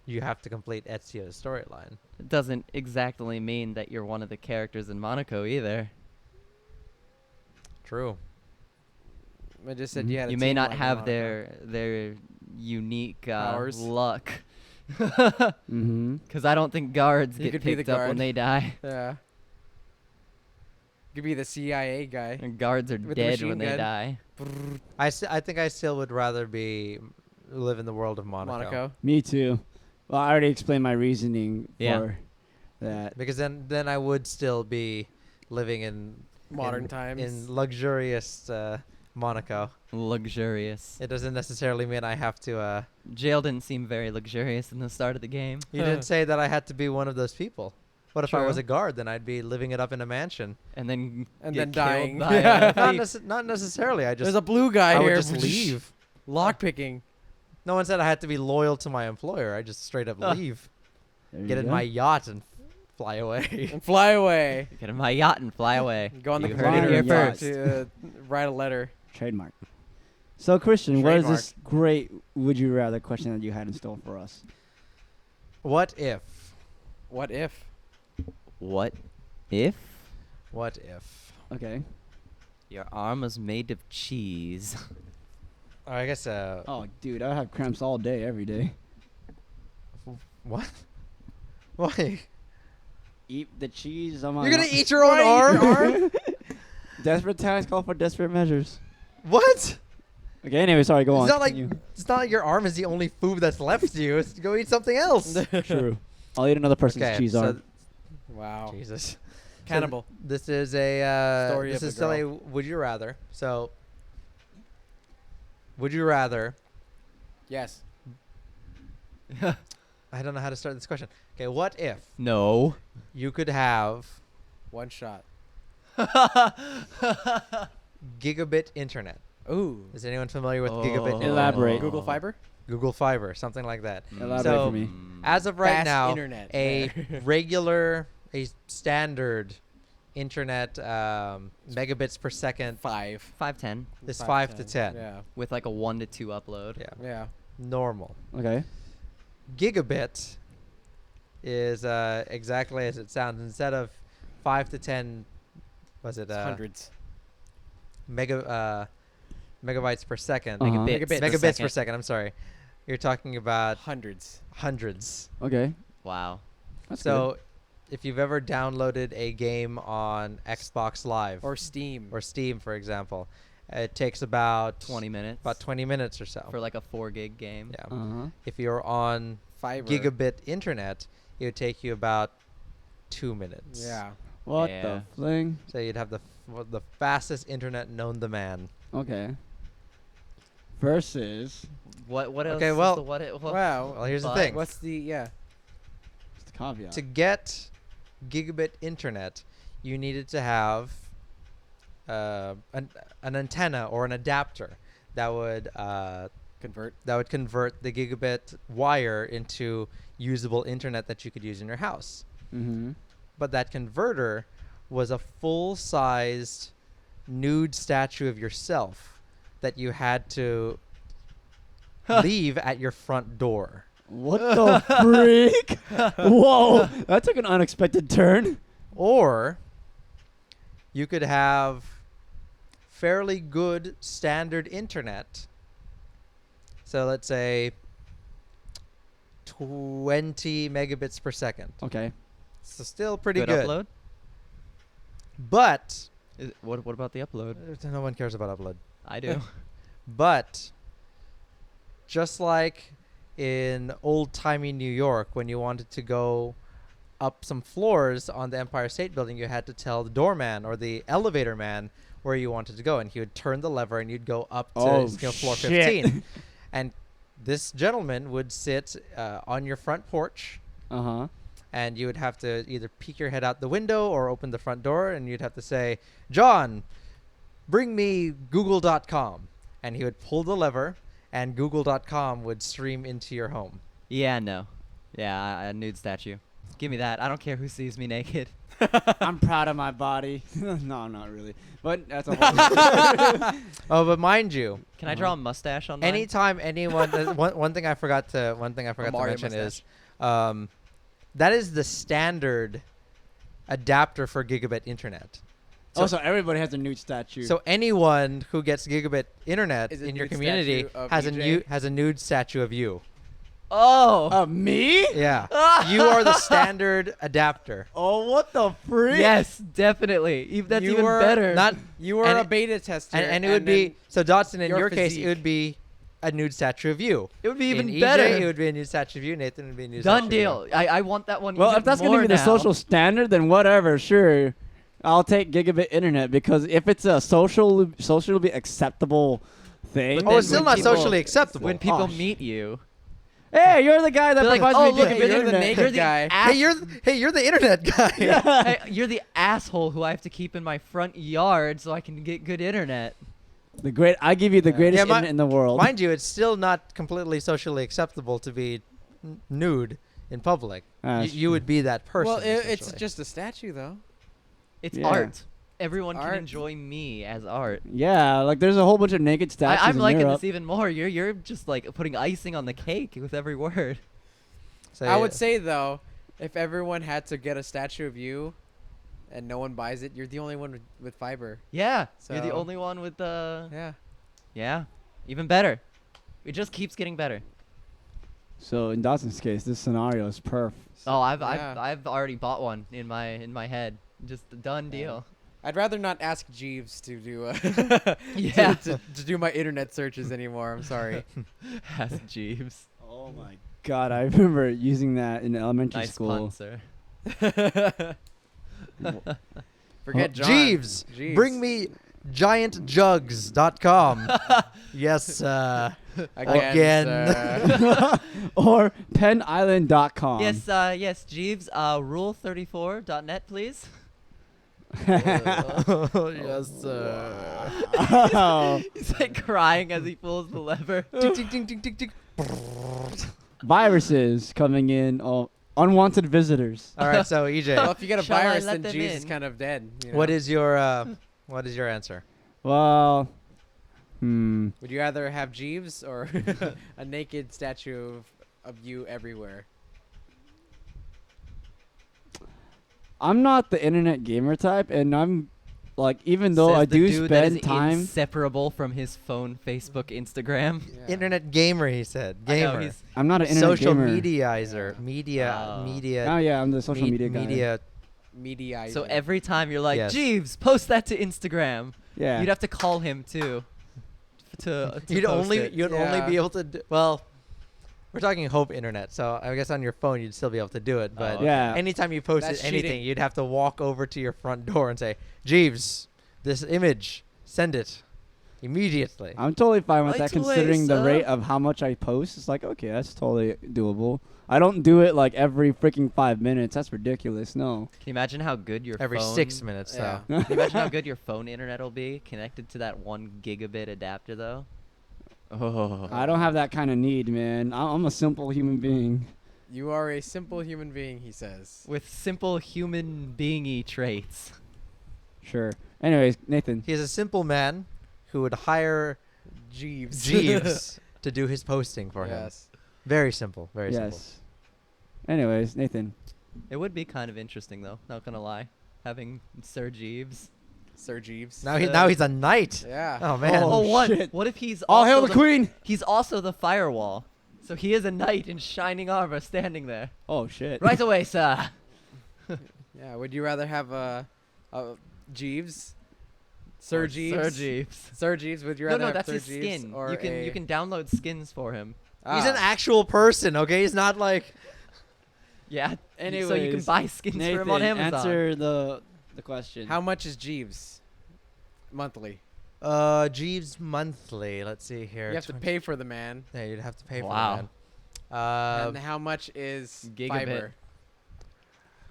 you have to complete Ezio's storyline. It doesn't exactly mean that you're one of the characters in Monaco either. True. I just said Mhm. you had a You may team not like have Monaco. their unique Powers. luck. Mm-hmm. Because I don't think guards You get could be the picked up when guard. they die. Yeah. You could be the CIA guy. And guards are With the dead machine when they gun. die. I think I still would rather live in the world of Monaco. Me too. Well, I already explained my reasoning Yeah. for that. Because then I would still be living in Modern in- times. in luxurious Monaco. Luxurious. It doesn't necessarily mean I have to. Jail didn't seem very luxurious in the start of the game. You didn't say that I had to be one of those people. What if I was True. a guard? Then I'd be living it up in a mansion. And then And get then dying. killed by a thief. Not necessarily. I There's just a blue guy I here. would just leave. Lock picking. No one said I had to be loyal to my employer. I just straight up leave, There you get in go. my yacht and fly away. And fly away. Get in my yacht and fly away. Go on the You heard it Flying here yacht. first. to write a letter. Trademark. So, Christian, what is Trademark. this great would you rather question that you had in store for us? What if? What if? What if What if? Okay. your arm was made of cheese? I guess. Oh, dude, I have cramps all day, every day. What? Why? Eat the cheese on my. You're gonna eat your own arm? Desperate times call for desperate measures. What? Okay, anyway, sorry, go on. It's not like continue. it's not like your arm is the only food that's left to you. It's go eat something else. True. I'll eat another person's cheese arm. Wow. Jesus. Cannibal. So this is a Story this of is the girl. still a would you rather. So would you rather? Yes. I don't know how to start this question. Okay, what if No. you could have One shot. gigabit internet? Ooh. Is anyone familiar with gigabit internet? Elaborate. Google Fiber. Google Fiber, something like that. Elaborate So, for me. As of right Fast now, internet. a regular, a standard internet megabits per second 510 is 5 to 10. Yeah. with like a 1 to 2 upload. Yeah, Yeah. normal. Okay. Gigabit is exactly as it sounds. Instead of 5 to 10, was it It's hundreds. megabytes per second? Uh-huh. Megabits per second. I'm sorry. You're talking about Hundreds. hundreds. Okay. Wow. That's So, if you've ever downloaded a game on Xbox Live Or Steam. or Steam, for example, it takes about 20 minutes. About 20 minutes or so. for like a 4 gig game. Yeah. good. Uh-huh. If you're on Fiber. gigabit internet, it would take you about 2 minutes. Yeah. What Yeah. the fling? So you'd have the fastest internet known to man. Okay. Versus What else? Okay, is well- the what it, what, Wow. Well, here's the But- thing. What's the what's the caveat? To get gigabit internet, you needed to have an antenna or an adapter that would convert? convert the gigabit wire into usable internet that you could use in your house. Mm-hmm. But that converter was a full-sized nude statue of yourself that you had to leave at your front door. What the freak? Whoa, that took an unexpected turn. Or you could have fairly good standard internet. So let's say 20 megabits per second. Okay. So still pretty good good. upload? But What about the upload? no one cares about upload. I do. But just like in old-timey New York, when you wanted to go up some floors on the Empire State Building, you had to tell the doorman or the elevator man where you wanted to go, and he would turn the lever, and you'd go up to floor shit. 15. And this gentleman would sit on your front porch, Uh-huh. and you would have to either peek your head out the window or open the front door, and you'd have to say, "John, bring me google.com." And he would pull the lever, and google.com would stream into your home. Yeah, no. Yeah, a nude statue. Give me that. I don't care who sees me naked. I'm proud of my body. No, not really. But that's a whole Oh, but mind you, Can I draw a mustache on mine? anytime anyone one thing I forgot to Mario mention is mustache. that is the standard adapter for gigabit internet. Also, everybody has a nude statue. So anyone who gets gigabit internet Is a in your nude community statue of has EJ? a nude statue of you. Oh! me? Yeah. You are the standard adapter. Oh, what the freak? Yes, definitely. That's You even were better. Not You were And a it- beta tester. and it would be so Dotson in your your case it physique. would be a nude statue of you. It would be even in EJ, better. it would be a nude statue of you. Nathan would be a nude statue Done of deal. you. I want that one. Well, even if that's more going to be the now. social standard, then whatever, sure. I'll take gigabit internet because if it's a socially acceptable thing. But Oh, it's then still when not people- socially acceptable. When people Oh, meet you, Hey, you're the guy that They're like, provides "Oh, me look, gigabit you're the internet. naked you're the guy. ass- Hey, you're the internet guy. Hey, you're the asshole who I have to keep in my front yard so I can get good internet. I give you the Yeah. greatest Yeah, mi- internet in the world. Mind you, it's still not completely socially acceptable to be nude in public. That's You would be that person. Well, it's essentially. just a statue, though. It's Yeah. art. Everyone can Art. enjoy me as art. Yeah, like there's a whole bunch of naked statues I'm in liking Europe. this even more. You're just like putting icing on the cake with every word. So, I would say though, if everyone had to get a statue of you, and no one buys it, you're the only one with fiber. Yeah, you're the So- only one with the. Yeah. Yeah, Even better. It just keeps getting better. So in Dawson's case, this scenario is perf. Oh, Yeah. I've already bought one in my head. Just a done deal. I'd rather not ask Jeeves to do Yeah. to do my internet searches anymore. I'm sorry. Ask Jeeves. Oh my god, I remember using that in elementary Nice school. pun, sir. Forget John. Jeeves, bring me giantjugs.com. Yes, again. sir. Or penisland.com. Yes, Jeeves. Rule34.net, please. Yes, Oh. He's like crying as he pulls the lever. Tick, tick, tick, tick, tick, tick. Viruses coming in. Oh, unwanted visitors. All right, so EJ, Well, if you get a Shall I virus, let then them Jeeves is in? kind of dead. You know? what is your answer? Well, Would you rather have Jeeves or a naked statue of you everywhere? I'm not the internet gamer type, and I'm like, even though Says I the do dude that is spend time. inseparable from his phone, Facebook, Instagram. Yeah. Internet gamer, he said. I know, Gamer. he's I'm not an internet Social gamer. mediaizer. Yeah. Media. Oh. Media. Oh yeah, I'm the social media guy. Media. Media. so every time you're like, Yes. Jeeves, post that to Instagram. Yeah. You'd have to call him too. To You'd post only it. you'd only Yeah. be able to well, we're talking Hope Internet, so I guess on your phone you'd still be able to do it. But okay. Yeah. anytime you posted That's anything, cheating. you'd have to walk over to your front door and say, "Jeeves, this image, send it immediately." I'm totally fine with Right that, away, considering the sir. rate of how much I post. It's like, okay, that's totally doable. I don't do it like every freaking 5 minutes. That's ridiculous. No. Can you imagine how good your Every phone, 6 minutes, Yeah. though. Can you imagine how good your phone internet will be connected to that 1 gigabit adapter though? Oh. I don't have that kind of need, man. I'm a simple human being. You are a simple human being, he says. With simple human being-y traits. Sure. Anyways, Nathan. He is a simple man who would hire Jeeves. Jeeves to do his posting for him. Yes. Very simple. Very Yes. simple. Anyways, Nathan. It would be kind of interesting though, not gonna lie. Having Sir Jeeves. Sir Jeeves. Now he's a knight. Yeah. Oh man. Oh, what? shit. What if he's All also hail the queen! He's also the firewall. So he is a knight in shining armor standing there. Oh, shit. Right away, sir. Yeah. Would you rather have a Jeeves? Sir Or Jeeves. Sir Jeeves. Sir Jeeves. Would you No, rather no, have that's Sir his Jeeves skin. or You can download skins for him. He's an actual person, okay? He's not like Yeah. so you can Anyways, buy skins for him on Nathan, Amazon. answer the question. How much is Jeeves monthly? Jeeves monthly. Let's see here. You have to pay for the man. Yeah, you'd have to pay Wow. for that. And how much is Gigabit. fiber?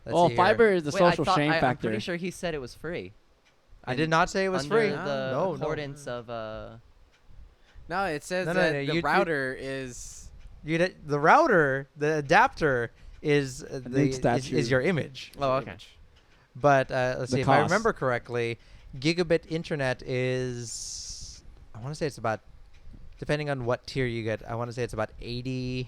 Let's Oh, see here. fiber is the Wait, I social thought- shame I'm factor. pretty sure he said it was free. I did not say it was Under free. the No, accordance of No, it says No, no, that no, the you- router is. The router, the adapter is big statue. is your image. Oh, okay. But let's The see if I cost. remember correctly, gigabit internet is I want to say it's about, depending on what tier you get, I want to say it's about $80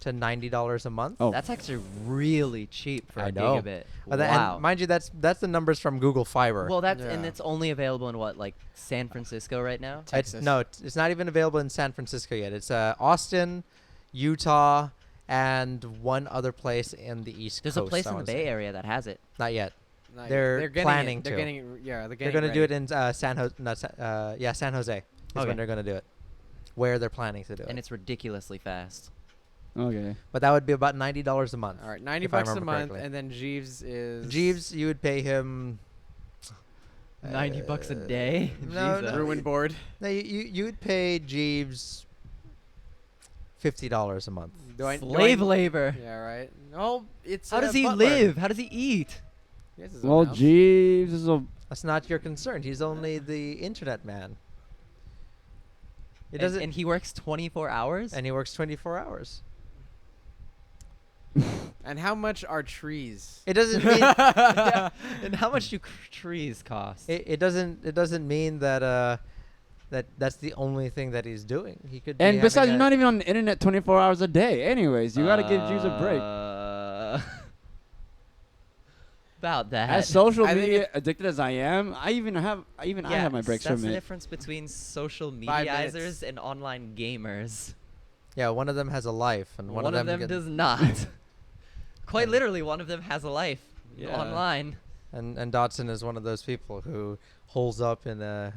to $90 a month. Oh. That's actually really cheap for I a know. gigabit. And Wow. mind you, that's the numbers from Google Fiber. Well, and Yeah. it's only available in what, like San Francisco right now? Texas. It's not even available in San Francisco yet. It's Austin, Utah, and one other place in the East There's Coast. a place I in the wanna Bay say. Area that has it. Not yet. Not yet. They're getting planning it. They're to. getting. Yeah, they're They're getting. going to do it ready. in San Jose. San Jose is Okay. when they're going to do it. Where they're planning to do And it. it's ridiculously fast. Okay. But that would be about $90 a month. All right, 90 if I bucks a remember month, correctly. and then Jeeves is. Jeeves, you would pay him 90 bucks a day? No, Jesus. no. ruin board. No, you would pay Jeeves $50 a month. Slave labor. Yeah, right. No, it's. How does he butler. live? How does he eat? He has his own Well, house. Jeeves is a. That's not your concern. He's only the internet man. It And, doesn't, and he works 24 hours? and he works 24 hours. And how much are trees? It doesn't mean Yeah. And how much do trees cost? it doesn't mean that that's the only thing that he's doing. He could. And be besides, having you're not even on the internet 24 hours a day. Anyways, you gotta give Jeeves a break. about that. As social I think media addicted as I am, I have my breaks that's from the it. difference between social 5 mediaizers minutes. and online gamers. Yeah, one of them has a life, and One of them does not. Quite And- literally, one of them has a life Yeah. online. And Dotson is one of those people who holes up in a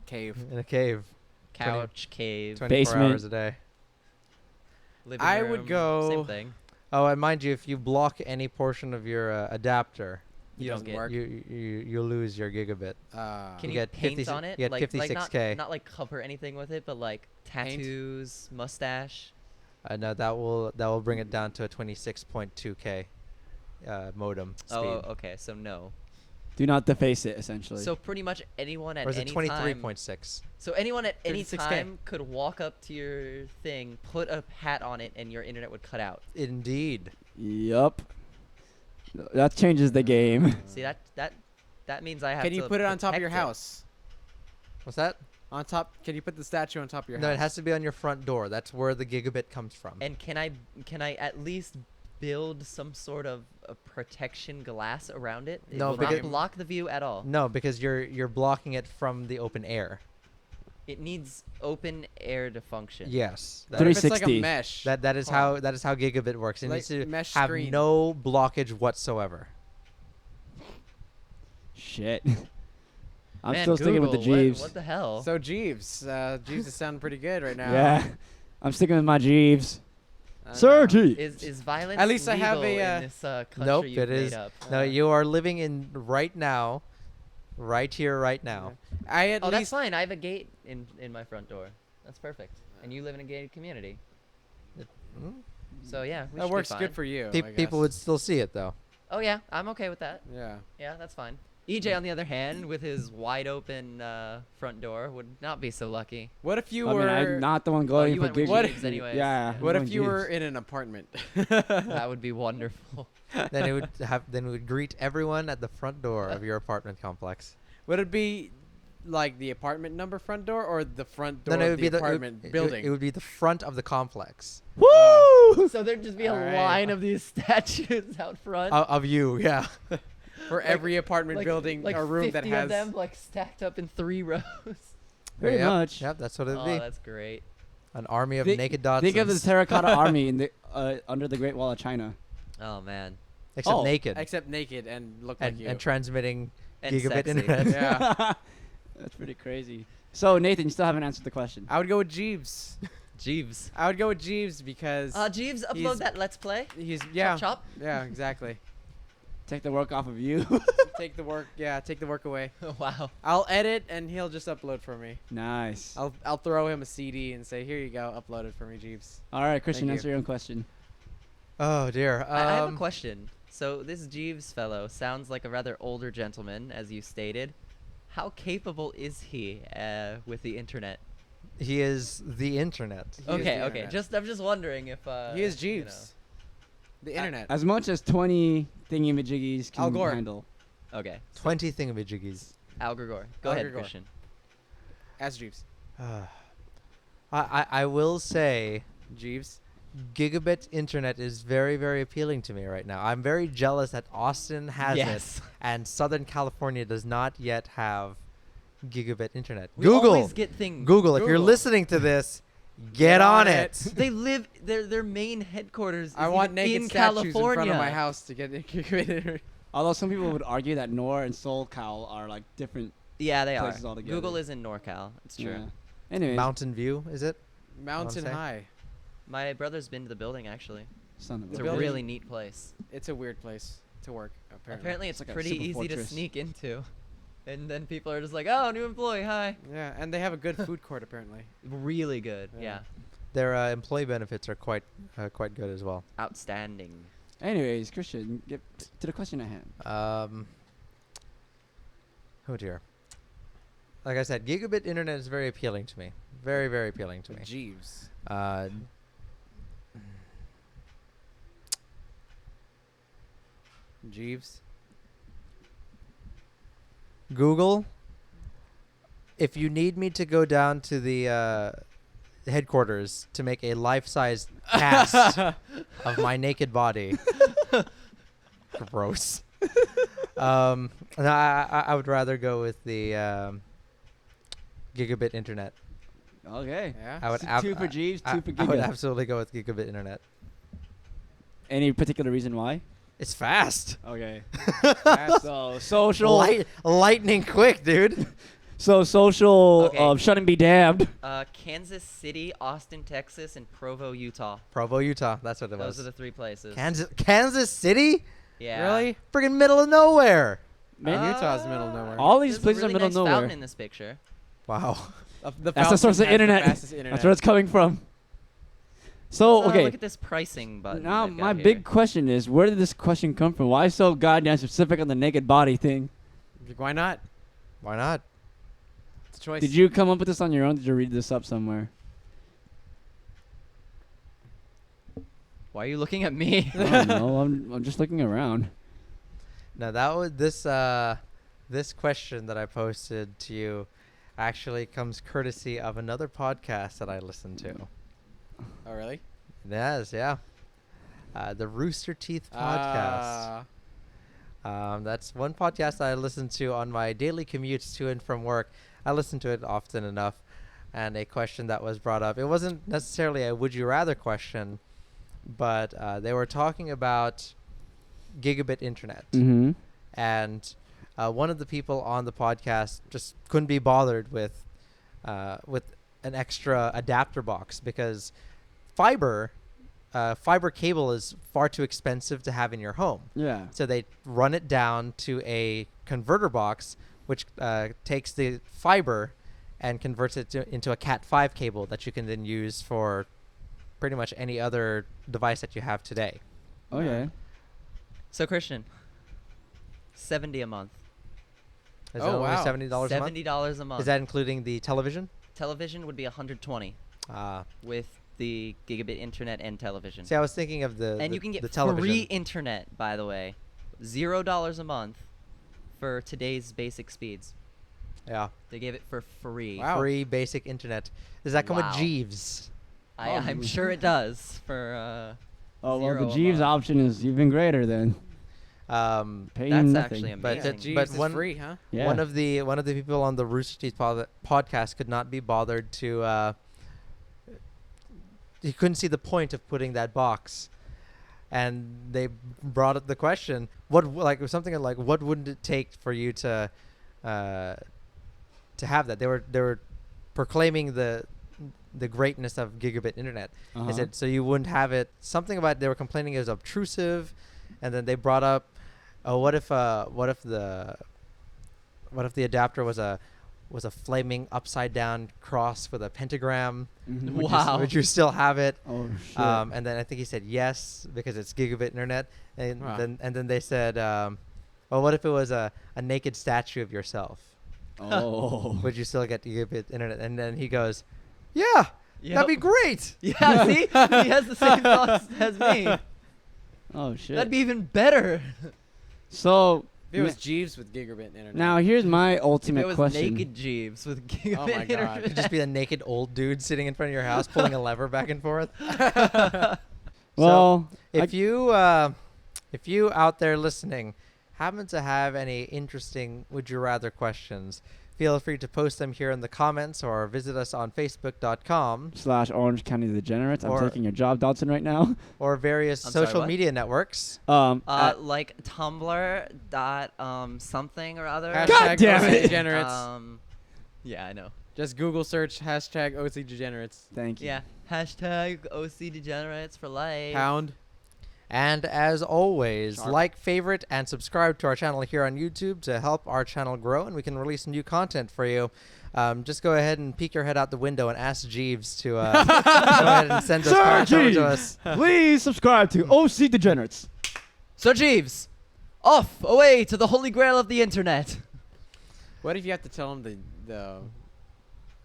Cave. cave Couch, cave, 24 Basement. hours a day. living I room. would go- Same thing. Oh, and mind you, if you block any portion of your adapter, You don't doesn't get. work. you lose your gigabit. Can You you get paint 50 on it? you get like 56K. not like cover anything with it, but like Paint? tattoos, mustache. No, that will bring it down to a 26.2K modem speed. Oh, okay. So no. Do not deface it, essentially. So pretty much anyone at Or is it any time. 23.6? So anyone at any 56K. time could walk up to your thing, put a hat on it, and your internet would cut out. Indeed. Yup. That changes the game. See that means I have Can to you put it on top of your protect it. house? What's that? On top? Can you put the statue on top of your No, house? it has to be on your front door. That's where the gigabit comes from. And can I at least build some sort of a protection glass around it? It No, will not because- block the view at all. No, because you're blocking it from the open air. It needs open air to function. Yes. What if it's like a 360. mesh? That is Huh. how gigabit works. It Like needs to mesh have screen. no blockage whatsoever. Shit. I'm Man, still sticking with the Google, Jeeves. What the hell? So Jeeves, Jeeves is sounding pretty good right now. Yeah. I'm sticking with my Jeeves. I don't Sir know. Jeeves. is violence At least I have legal a, in this country Nope, you've it made is. up? No, you are living in right now, right here, right now. I at Oh, that's least fine. I have a gate in my front door. That's perfect. And you live in a gated community. Mm. So yeah, we that should works be good fine. for you. Pe- I people guess. would still see it though. Oh yeah, I'm okay with that. Yeah. Yeah, that's fine. EJ, on the other hand, with his wide open front door, would not be so lucky. What if you I mean, were? I'm not the one going you for went with gig. Jeeves anyways. Yeah. what I'm if going you were Jeeves. in an apartment? That would be wonderful. Then it would have. Then we would greet everyone at the front door of your apartment complex. Would it be like the apartment number front door or the front door No, it of would the be the apartment it would- building? It would be the front of the complex Woo! So there'd just be a All right. line of these statues out front. of you. Yeah. For every apartment building like or room 50 that has. of them like stacked up in 3 rows. Pretty Yep, much. Yep, that's what it would Oh, be. that's great. An army of Think- naked dots. Think of the terracotta army in the under the Great Wall of China. Oh man. except Oh, naked Except naked and look like and, you. and transmitting And gigabit sexy. internet. Yeah. That's pretty crazy. So Nathan, you still haven't answered the question. I would go with Jeeves. Jeeves. I would go with Jeeves because Jeeves, upload he's- that Let's Play. he's yeah Chop, yeah exactly. Take the work off of you. Take the work take the work away. chop. Wow. I'll edit and he'll just upload for me. Nice. I'll throw him a CD and say here you go, upload it for me, Jeeves. All right, Christian, Thank you. answer your own question. Oh dear. I have a question. So this Jeeves fellow sounds like a rather older gentleman, as you stated. How capable is he with the internet? He is the internet. He is Okay, the okay. internet. I'm just wondering if He is you Jeeves. The internet. As much as 20 thingy-majiggies Al can Gore. handle. know. Okay. 20 thingamajiggies. Al Gore. Go Al ahead, Gore. Christian. As Jeeves. I will say Jeeves. gigabit internet is very, very appealing to me right now. I'm very jealous that Austin has Yes. it and Southern California does not yet have gigabit internet. We Google, always get things. Google, if you're Google. listening to this, get on it. They live. Their main headquarters. I is want even naked in statues California. in front of my house to get it. Although some people would argue that Nor and SoCal are like different. Yeah, they are. Places altogether. Google is in NorCal. It's true. Yeah. Anyways, Mountain View, is it? Mountain say? High. My brother's been to the building actually. son of It's a a building- really neat place. It's a weird place to work. Apparently, it's It's like a pretty super easy to fortress. sneak into. And then people are just like, "Oh, new employee, hi." Yeah, and they have a good food court apparently. Really good. Yeah. Yeah. Their employee benefits are quite good as well. Outstanding. Anyways, Christian, get to the question at hand. Oh dear. Like I said, gigabit internet is very appealing to me. Very, very appealing to me. Jeeves. Jeeves. Google, if you need me to go down to the headquarters to make a life-size cast of my naked body, gross. No, I would rather go with the gigabit internet. Okay. Yeah. I would So ab- 2 for Jeeves, 2 for I would Giga. absolutely go with gigabit internet. Any particular reason why? It's fast. Okay. Fast. So social. Lightning quick, dude. So social. Okay. Shouldn't be damned. Kansas City, Austin, Texas, and Provo, Utah. Provo, Utah. That's what it Those was. are the 3 places. Kansas City? Yeah. Really? Friggin' middle of nowhere. Man, Utah's middle of nowhere. all these There's places a are really middle nice of nowhere. fountain in this picture. Wow. That's the source of internet. That's where it's coming from. So Let's, okay. Look at this pricing button. Now they've got my here. big question is, where did this question come from? Why so goddamn specific on the naked body thing? Why not? Why not? It's a choice. Did you come up with this on your own? Did you read this up somewhere? Why are you looking at me? I don't know. I'm just looking around. No, that was this question that I posted to you actually comes courtesy of another podcast that I listen to. Oh, really? Yes, yeah. The Rooster Teeth podcast. That's one podcast I listen to on my daily commutes to and from work. I listen to it often enough. And a question that was brought up, it wasn't necessarily a would you rather question, but they were talking about gigabit internet. Mm-hmm. And one of the people on the podcast just couldn't be bothered with an extra adapter box because fiber cable is far too expensive to have in your home. Yeah. So they run it down to a converter box, which takes the fiber and converts it into a Cat 5 cable that you can then use for pretty much any other device that you have today. Okay. So Christian, $70 a month. Is Oh, that only wow. $70 a month? $70 a month. Is that including the television? Television would be $120 with the gigabit internet and television. See, I was thinking of And you can the get television. free internet, by the way. $0 a month for today's basic speeds. Yeah. They gave it for free. Wow. Free basic internet. Does that come Wow. with Jeeves? I'm sure it does for Oh well, $0 the a Jeeves month. option is even greater then. Um, Paying That's nothing. actually But amazing. that- Jeeves but is one- free, huh? Yeah. one of the people on the Rooster Teeth podcast could not be bothered to. He couldn't see the point of putting that box, and they brought up the question: something like what would it take for you to have that? They were proclaiming the greatness of gigabit internet. They Uh-huh. said so you wouldn't have it. Something about they were complaining it was obtrusive, and then they brought up, oh, what if the adapter was a flaming upside down cross with a pentagram? Mhm. Wow. Would you still have it? Oh shit. And then I think he said yes because it's gigabit internet, and Wow. then they said, well, what if it was a naked statue of yourself? Oh. Would you still get gigabit internet? And then he goes, yeah. Yep. That'd be great. Yeah, see? He has the same thoughts as me. Oh shit. That'd be even better. So If it was ma- Jeeves with gigabit internet. now here's my If ultimate it was question. naked Jeeves with gigabit Oh my God. internet. It'd just be a naked old dude sitting in front of your house pulling a lever back and forth. Well, If you out there listening happen to have any interesting would you rather questions, feel free to post them here in the comments or visit us on facebook.com / Orange County Degenerates. I'm Or- taking your job, Dodson, right now. or various I'm sorry, social what? media networks. Like Tumblr dot something or other. God damn OC it. Degenerates. Yeah, I know. Just Google search hashtag OC Degenerates. Thank you. Yeah. Hashtag OC Degenerates for life. Pound. And as always, Sharp. like, favorite, and subscribe to our channel here on YouTube to help our channel grow and we can release new content for you. Just go ahead and peek your head out the window and ask Jeeves to go ahead and send those Sir cards over to Jeeves, us. please subscribe to OC Degenerates. So Jeeves, off away to the holy grail of the internet. What if you have to tell him the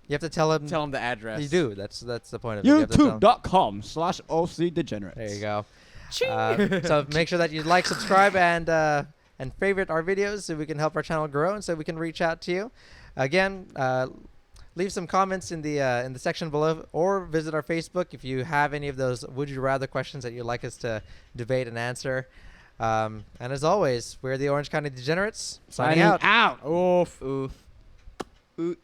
You have to tell him. tell him the address? You do. That's the point of it. You have to tell him. YouTube.com / OC Degenerates. There you go. So make sure that you like, subscribe, and favorite our videos so we can help our channel grow and so we can reach out to you. Again, leave some comments in the section below or visit our Facebook if you have any of those would you rather questions that you'd like us to debate and answer. And as always, we're the Orange County Degenerates. Signing out. Out. Oof. Oof. Ooh.